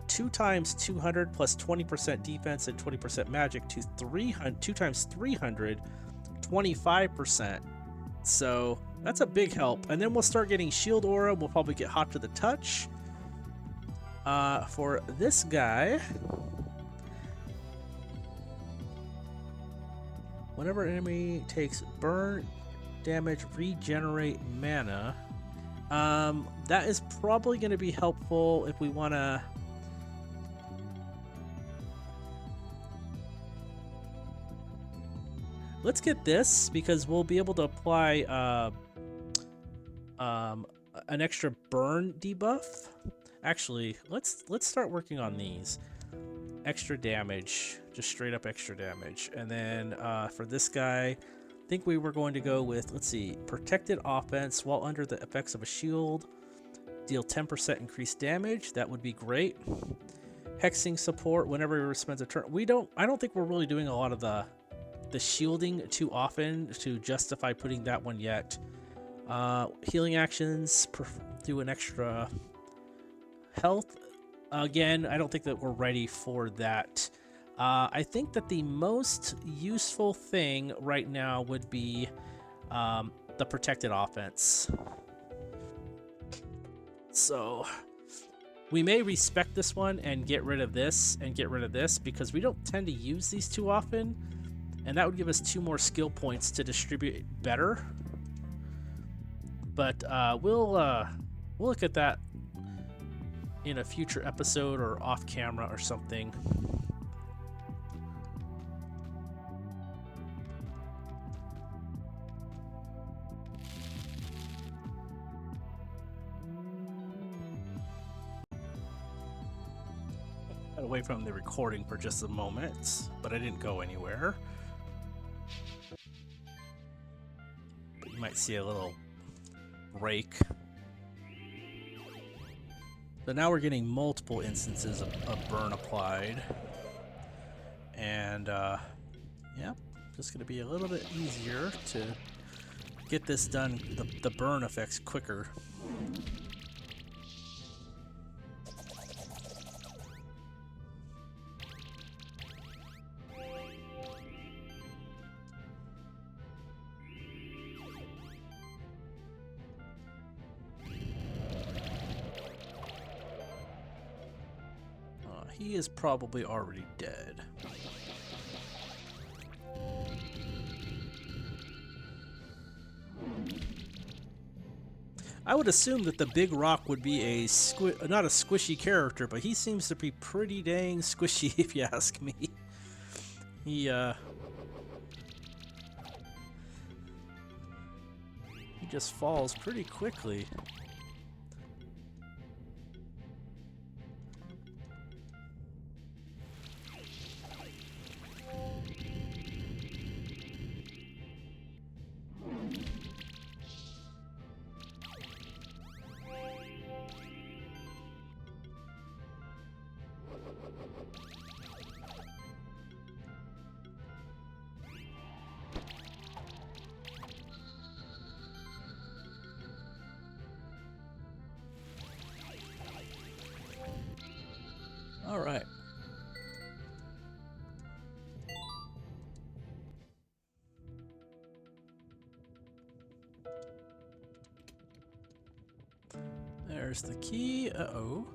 2 times 200 plus 20% defense and 20% magic to 300. 2 times 300, 25%. So that's a big help. And then we'll start getting shield aura. We'll probably get hot to the touch. For this guy, whenever an enemy takes burn damage, regenerate mana. That is probably going to be helpful if we want to. Let's get this because we'll be able to apply an extra burn debuff. Actually, let's start working on these. Extra damage, just straight up extra damage. And then for this guy, I think we were going to go with, let's see, protected offense while under the effects of a shield. Deal 10% increased damage. That would be great. Hexing support whenever he spends a turn. I don't think we're really doing a lot of the shielding too often to justify putting that one yet. Healing actions, do an extra health. Again, I don't think that we're ready for that. I think that the most useful thing right now would be the protected offense. So we may respec this one and get rid of this and get rid of this because we don't tend to use these too often, and that would give us 2 more skill points to distribute better. But we'll look at that in a future episode or off camera or something. Got away from the recording for just a moment, but I didn't go anywhere. You might see a little break. So now we're getting multiple instances of burn applied. And, yeah, just going to be a little bit easier to get this done, the burn effects quicker. He is probably already dead. I would assume that the big rock would be not a squishy character, but he seems to be pretty dang squishy if you ask me. He just falls pretty quickly. All right. There's the key. Uh-oh.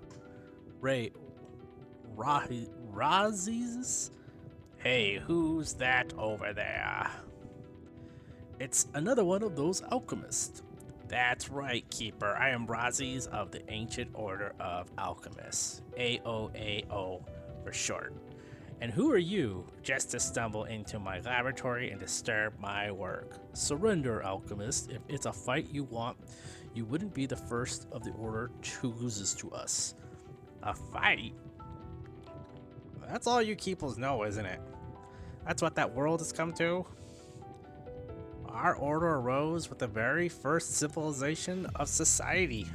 Razzies? Hey, who's that over there? It's another one of those alchemists. That's right, Keeper. I am Razzies of the Ancient Order of Alchemists. AOAO for short. And who are you, just to stumble into my laboratory and disturb my work? Surrender, Alchemist. If it's a fight you want, you wouldn't be the first of the Order who loses to us. A fight? That's all you Keeples know, isn't it? That's what that world has come to? Our order arose with the very first civilization of society,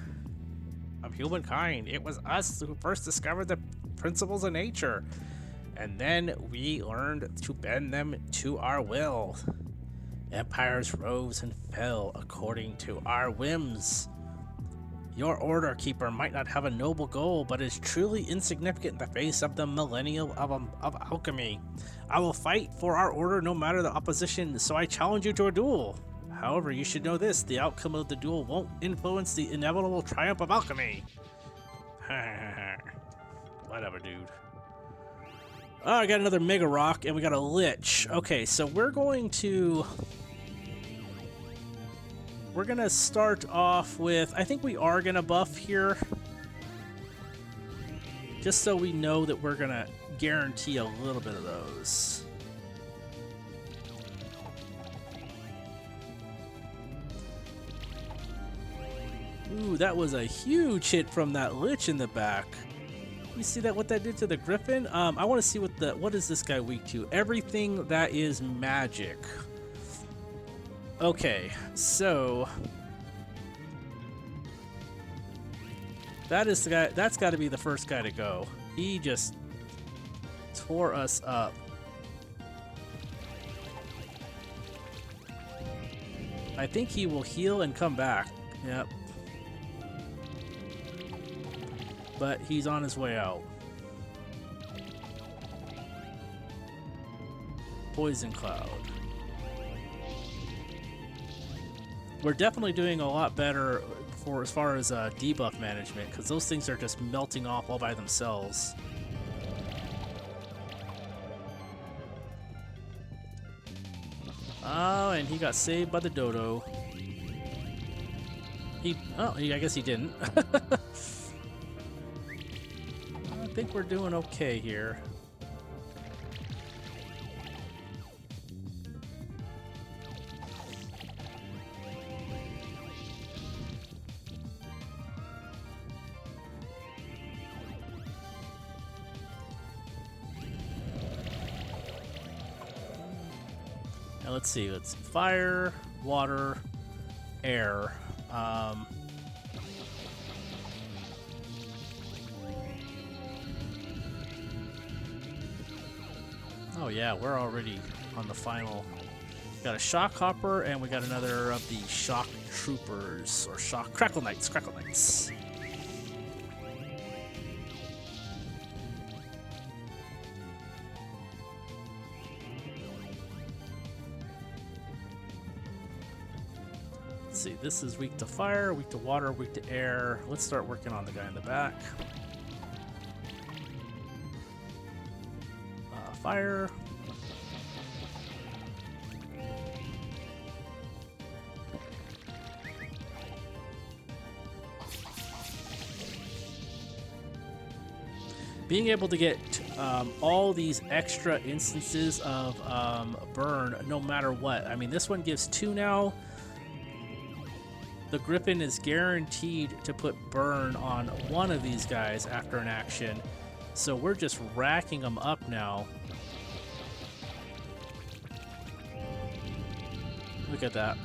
of humankind. It was us who first discovered the principles of nature, and then we learned to bend them to our will. Empires rose and fell according to our whims. Your Order Keeper might not have a noble goal, but is truly insignificant in the face of the millennium of alchemy. I will fight for our order no matter the opposition, so I challenge you to a duel. However, you should know this, the outcome of the duel won't influence the inevitable triumph of alchemy. Whatever, dude. Oh, I got another Mega Rock, and we got a Lich. Okay, so we're gonna start off with, I think we are gonna buff here. Just so we know that we're gonna guarantee a little bit of those. Ooh, that was a huge hit from that Lich in the back. You see that, what that did to the Griffin? I want to see what is this guy weak to? Everything that is magic. Okay, so that is the guy. That's got to be the first guy to go. He just tore us up. I think he will heal and come back. Yep. But he's on his way out. Poison Cloud. We're definitely doing a lot better for as far as debuff management, because those things are just melting off all by themselves. Oh, and he got saved by the dodo. I guess he didn't. I think we're doing okay here. Now let's see, let's fire, water, air. Oh yeah, we're already on the final. Got a Shock Hopper, and we got another of the Shock Troopers, or Shock Crackle Knights. Crackle Knights. Let's see, this is weak to fire, weak to water, weak to air. Let's start working on the guy in the back. Fire. Being able to get all these extra instances of burn no matter what. I mean, this one gives 2 now. The Griffin is guaranteed to put burn on one of these guys after an action. So we're just racking them up now. Look at that.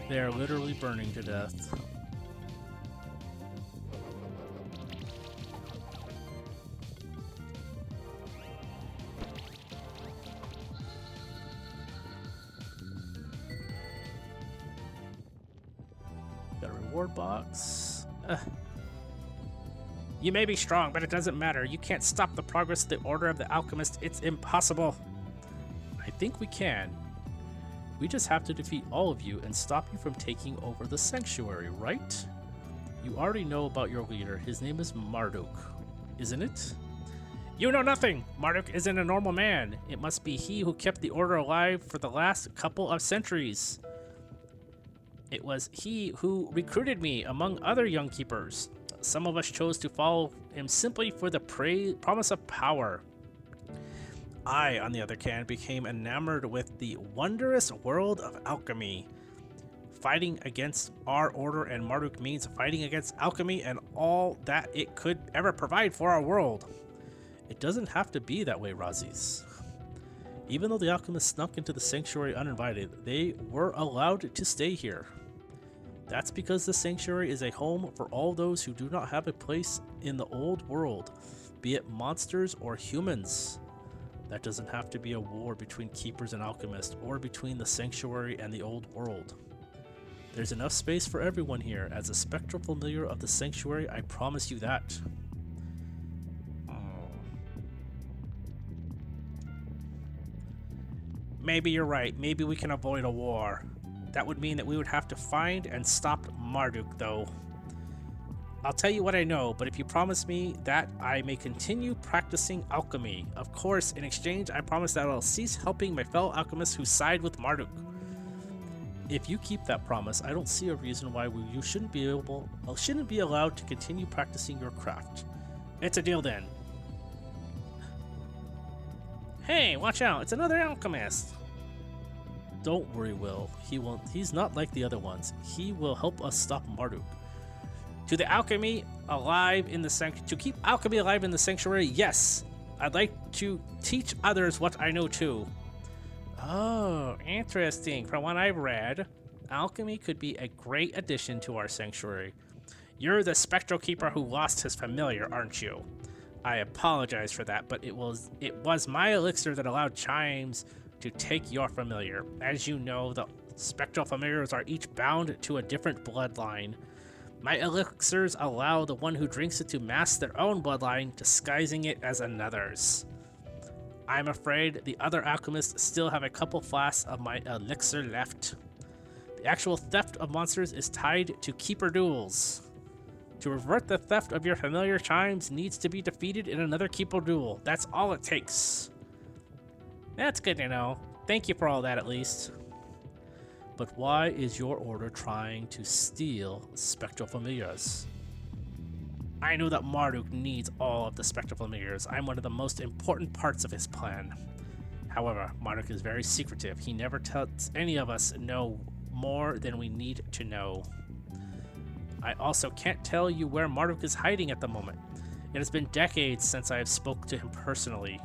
They are literally burning to death. Got a reward box. You may be strong, but it doesn't matter. You can't stop the progress of the Order of the Alchemist. It's impossible. I think we can. We just have to defeat all of you and stop you from taking over the sanctuary, right? You already know about your leader. His name is Marduk, isn't it? You know nothing! Marduk isn't a normal man. It must be he who kept the Order alive for the last couple of centuries. It was he who recruited me, among other young keepers. Some of us chose to follow him simply for the promise of power. I, on the other hand, became enamored with the wondrous world of alchemy. Fighting against our order and Marduk means fighting against alchemy and all that it could ever provide for our world. It doesn't have to be that way, Razis. Even though the alchemists snuck into the sanctuary uninvited, they were allowed to stay here. That's because the sanctuary is a home for all those who do not have a place in the old world, be it monsters or humans. That doesn't have to be a war between keepers and alchemists, or between the sanctuary and the old world. There's enough space for everyone here. As a spectral familiar of the sanctuary, I promise you that. Maybe you're right. Maybe we can avoid a war. That would mean that we would have to find and stop Marduk, though. I'll tell you what I know, but if you promise me that I may continue practicing alchemy, of course, in exchange, I promise that I'll cease helping my fellow alchemists who side with Marduk. If you keep that promise, I don't see a reason why you shouldn't be allowed to continue practicing your craft. It's a deal then. Hey, watch out! It's another alchemist. Don't worry, Will. He's not like the other ones. He will help us stop Marduk. To keep alchemy alive in the sanctuary, yes. I'd like to teach others what I know too. Oh, interesting. From what I've read, alchemy could be a great addition to our sanctuary. You're the spectral keeper who lost his familiar, aren't you? I apologize for that, but it was my elixir that allowed Chimes to take your familiar. As you know, the spectral familiars are each bound to a different bloodline. My elixirs allow the one who drinks it to mask their own bloodline, disguising it as another's. I'm afraid the other alchemists still have a couple flasks of my elixir left. The actual theft of monsters is tied to keeper duels. To revert the theft of your familiar Chimes needs to be defeated in another keeper duel. That's all it takes. That's good to know. Thank you for all that, at least. But why is your order trying to steal spectral familiars? I know that Marduk needs all of the spectral familiars. I'm one of the most important parts of his plan. However, Marduk is very secretive. He never lets any of us know more than we need to know. I also can't tell you where Marduk is hiding at the moment. It has been decades since I have spoke to him personally.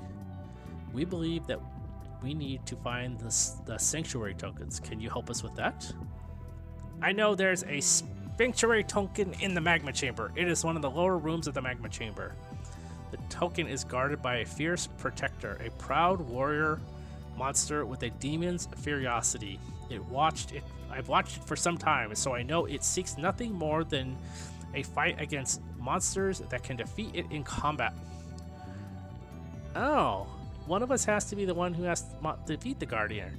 We believe that we need to find the sanctuary tokens. Can you help us with that? I know there's a sanctuary token in the magma chamber. It is one of the lower rooms of the magma chamber. The token is guarded by a fierce protector, a proud warrior monster with a demon's ferocity. I've watched it for some time, so I know it seeks nothing more than a fight against monsters that can defeat it in combat. Oh, one of us has to be the one who has to defeat the Guardian.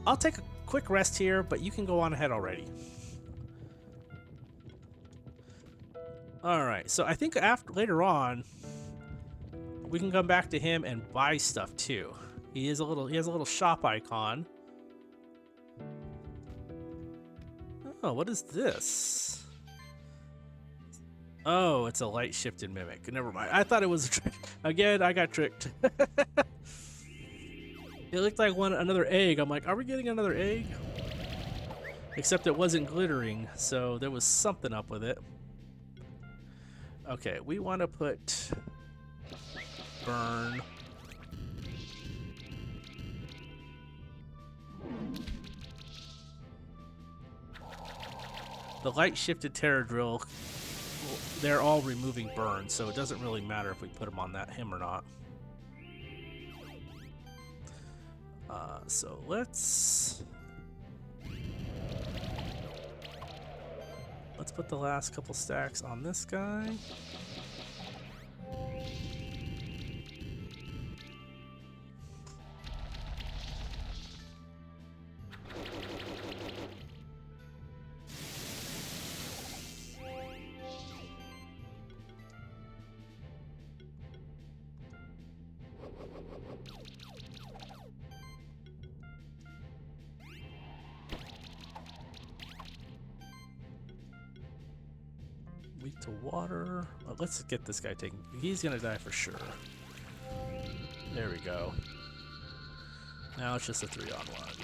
I'll take a quick rest here, but you can go on ahead already. Alright, so I think later on, we can come back to him and buy stuff too. He has a little shop icon. Oh, what is this? Oh, it's a light shifted mimic. Never mind. I thought it was a trick. Again, I got tricked. It looked like another egg. I'm like, are we getting another egg? Except it wasn't glittering, so there was something up with it. Okay, we want to put burn. The light shifted terror drill, they're all removing burn, so it doesn't really matter if we put them on him or not. So let's put the last couple stacks on this guy. Weak to water. Well, let's get this guy taken. He's gonna die for sure. There we go. Now it's just a 3-on-1.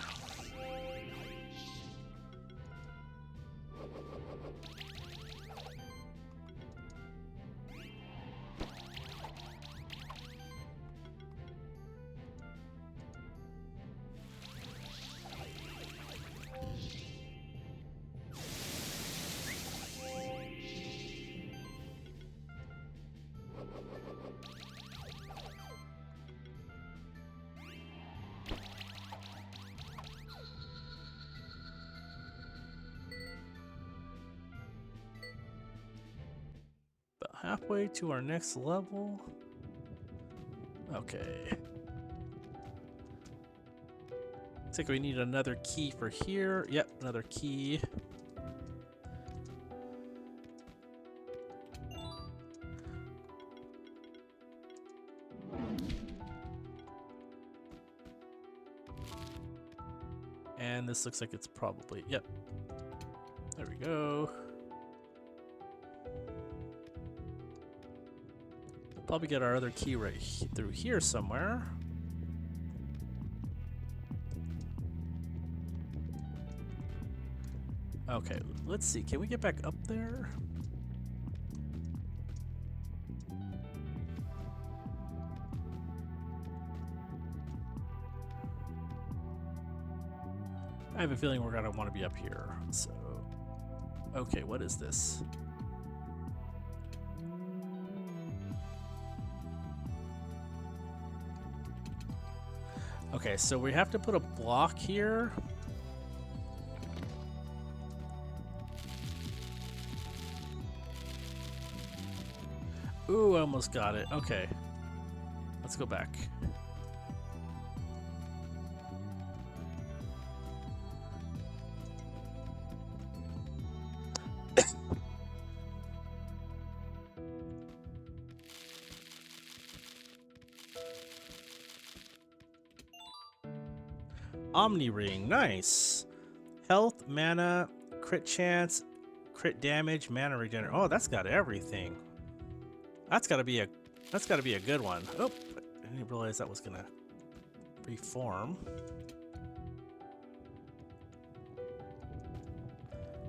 halfway to our next level. Okay. Looks like we need another key for here. Yep, another key. And this looks like it's probably, yep. There we go. Probably get our other key right through here somewhere. Okay, let's see. Can we get back up there? I have a feeling we're gonna want to be up here. So, okay, what is this? Okay, so we have to put a block here. Ooh, I almost got it. Okay. Let's go back. Omni Ring, nice. Health, mana, crit chance, crit damage, mana regeneration. Oh, that's got everything. That's gotta be a good one. Oh, I didn't realize that was gonna reform.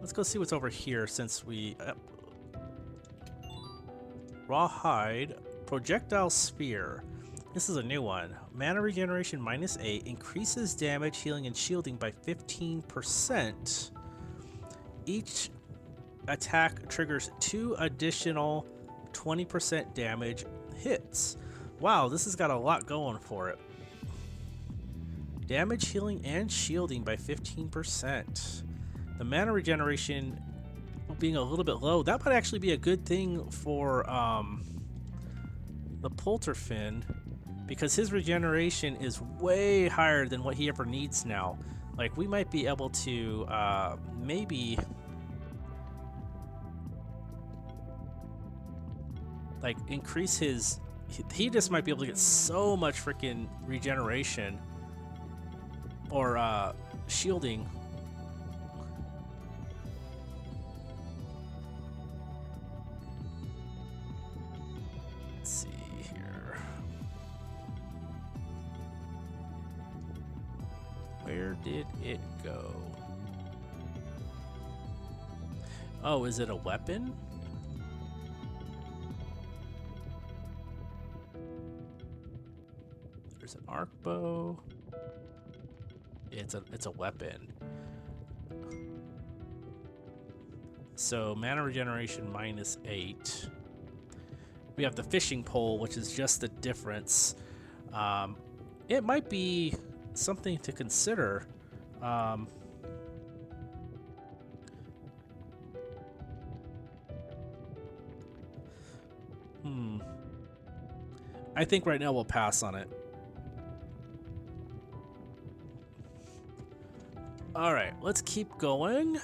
Let's go see what's over here since we Rawhide, projectile sphere. This is a new one. Mana regeneration -8 increases damage, healing, and shielding by 15%. Each attack triggers 2 additional 20% damage hits. Wow, this has got a lot going for it. Damage, healing, and shielding by 15%. The mana regeneration being a little bit low, that might actually be a good thing for the Polterfin, because his regeneration is way higher than what he ever needs now. Like, we might be able to maybe like increase his, he just might be able to get so much freaking regeneration or shielding. Let's see here. Where did it go? Oh, is it a weapon? There's an arc bow. It's a weapon. So mana regeneration -8. We have the fishing pole, which is just the difference. It might be something to consider. I think right now we'll pass on it. All right, let's keep going.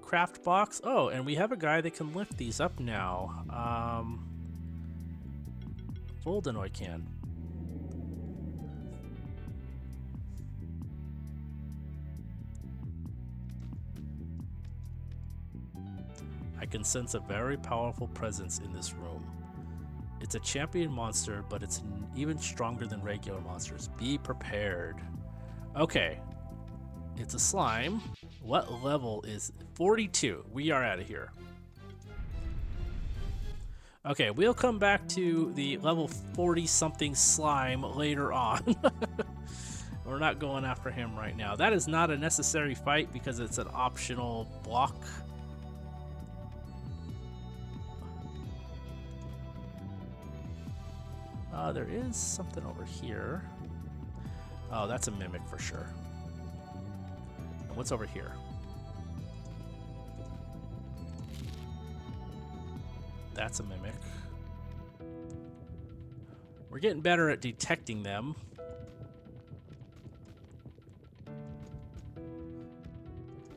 Craft box. Oh, and we have a guy that can lift these up now. Voldenoid can. I can sense a very powerful presence in this room. It's a champion monster, but it's even stronger than regular monsters. Be prepared. Okay. It's a slime. What level is 42? We are out of here. Okay, we'll come back to the level 40-something slime later on. We're not going after him right now. That is not a necessary fight because it's an optional block. There is something over here. Oh, that's a mimic for sure. And what's over here? That's a mimic. We're getting better at detecting them.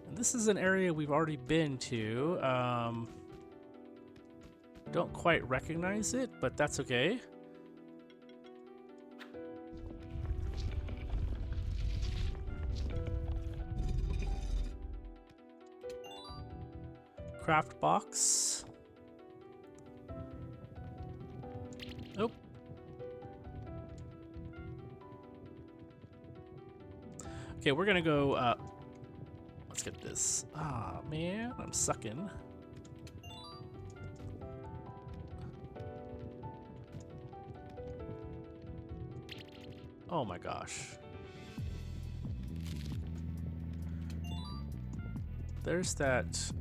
And this is an area we've already been to. Don't quite recognize it, but that's okay. Craft box. Oh. Okay, we're gonna go, let's get this. Ah, man, I'm sucking. Oh my gosh. There's that,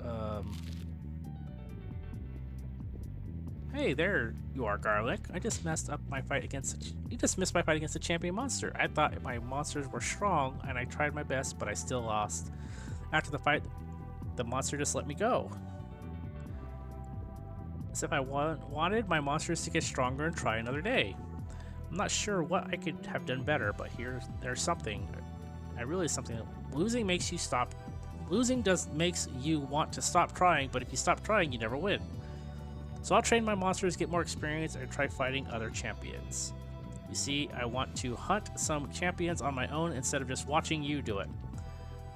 Hey, there you are, Garlic. I just messed up my fight against. You just missed my fight against the champion monster. I thought my monsters were strong, and I tried my best, but I still lost. After the fight, the monster just let me go. As if I wanted my monsters to get stronger and try another day. I'm not sure what I could have done better, but there's something. I realize something. Losing makes you stop. Losing makes you want to stop trying, but if you stop trying, you never win. So I'll train my monsters, get more experience, and try fighting other champions. You see, I want to hunt some champions on my own instead of just watching you do it.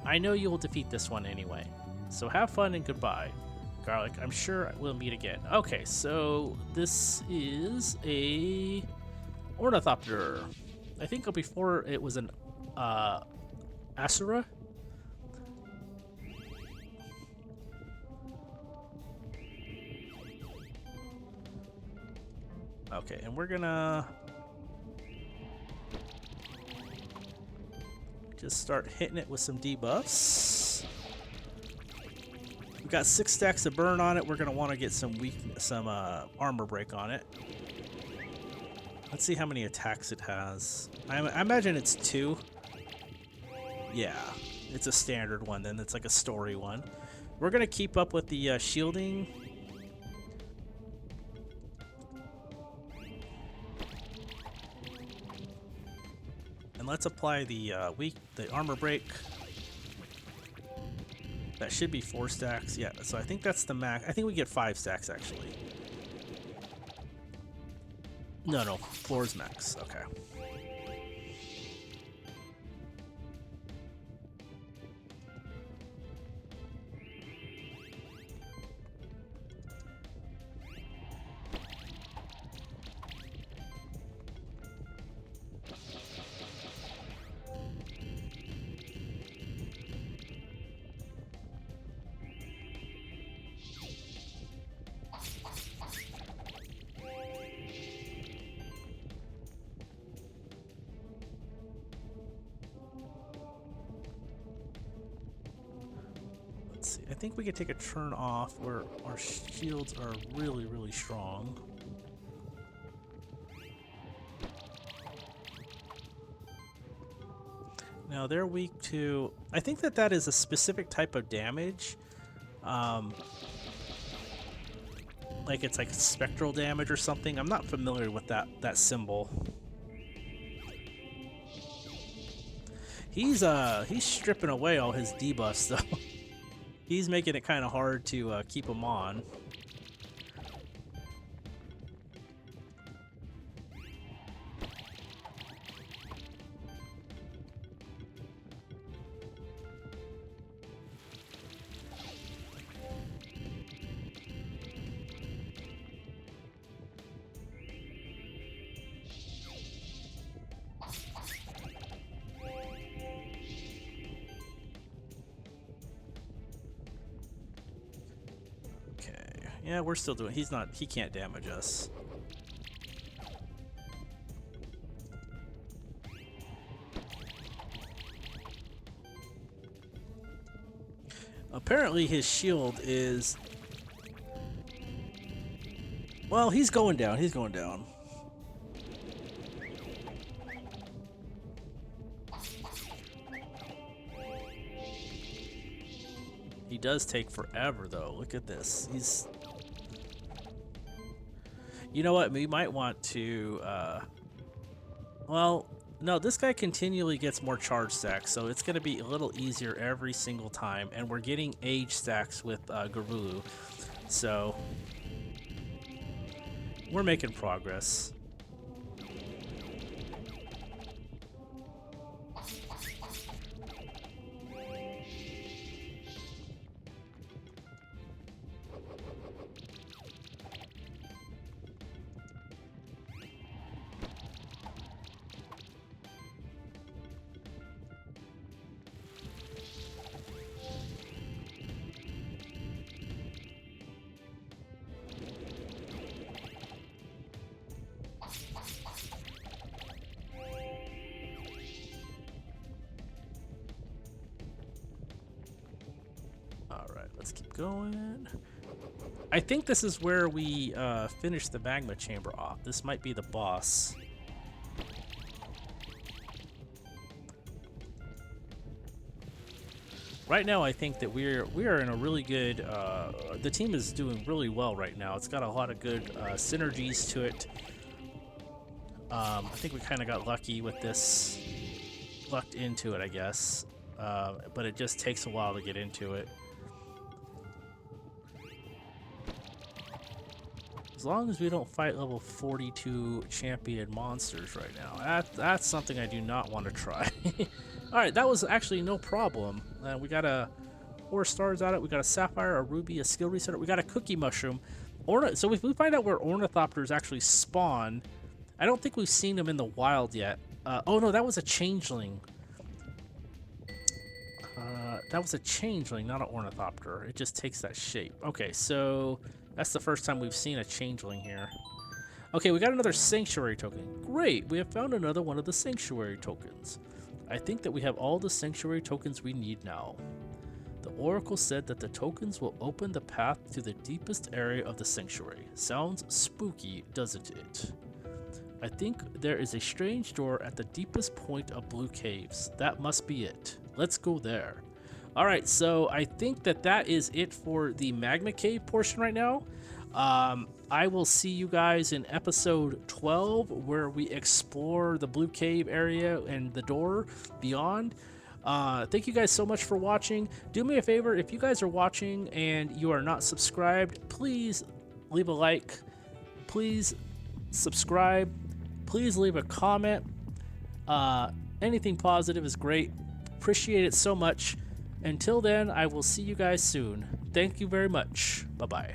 I know you will defeat this one anyway. So have fun and goodbye. Garlic, I'm sure we'll meet again. Okay, so this is a ornithopter. I think before it was an Asura. Okay, and we're gonna just start hitting it with some debuffs. We've got 6 stacks of burn on it. We're gonna want to get some armor break on it. Let's see how many attacks it has. I imagine it's 2. Yeah, it's a standard one. Then it's like a story one. We're gonna keep up with the shielding. And let's apply the armor break. That should be 4 stacks. Yeah, so I think that's the max. I think we get 5 stacks actually. No, 4 is max. Okay. I think we could take a turn off where our shields are really, really strong. Now they're weak to... I think that is a specific type of damage. Like it's like spectral damage or something. I'm not familiar with that symbol. He's stripping away all his debuffs though. He's making it kind of hard to keep him on. Yeah, we're still doing. He can't damage us. Apparently his shield is... Well, he's going down. He's going down. does take forever, though. Look at this. He's... You know what? We might want to... Well, no, this guy continually gets more charge stacks, so it's going to be a little easier every single time. And we're getting age stacks with Garulu. So... We're making progress. Let's keep going. I think this is where we finish the magma chamber off. This might be the boss. Right now, I think that we are in a really good. The team is doing really well right now. It's got a lot of good synergies to it. I think we kind of got lucky with this. Lucked into it, I guess. But it just takes a while to get into it. As long as we don't fight level 42 champion monsters right now. That's something I do not want to try. Alright, that was actually no problem. We got 4 stars out of it. We got a sapphire, a ruby, a skill resetter. We got a cookie mushroom. So if we find out where ornithopters actually spawn, I don't think we've seen them in the wild yet. Oh no, that was a changeling. That was a changeling, not an ornithopter. It just takes that shape. Okay, so... That's the first time we've seen a changeling here. Okay, we got another sanctuary token. Great, we have found another one of the sanctuary tokens. I think that we have all the sanctuary tokens we need now. The oracle said that the tokens will open the path to the deepest area of the sanctuary. Sounds spooky, doesn't it? I think there is a strange door at the deepest point of Blue Caves. That must be it. Let's go there. Alright, so I think that is it for the Magma Cave portion right now. I will see you guys in episode 12, where we explore the Blue Cave area and the door beyond. Thank you guys so much for watching. Do me a favor, if you guys are watching and you are not subscribed, please leave a like. Please subscribe. Please leave a comment. Anything positive is great. Appreciate it so much. Until then, I will see you guys soon. Thank you very much. Bye-bye.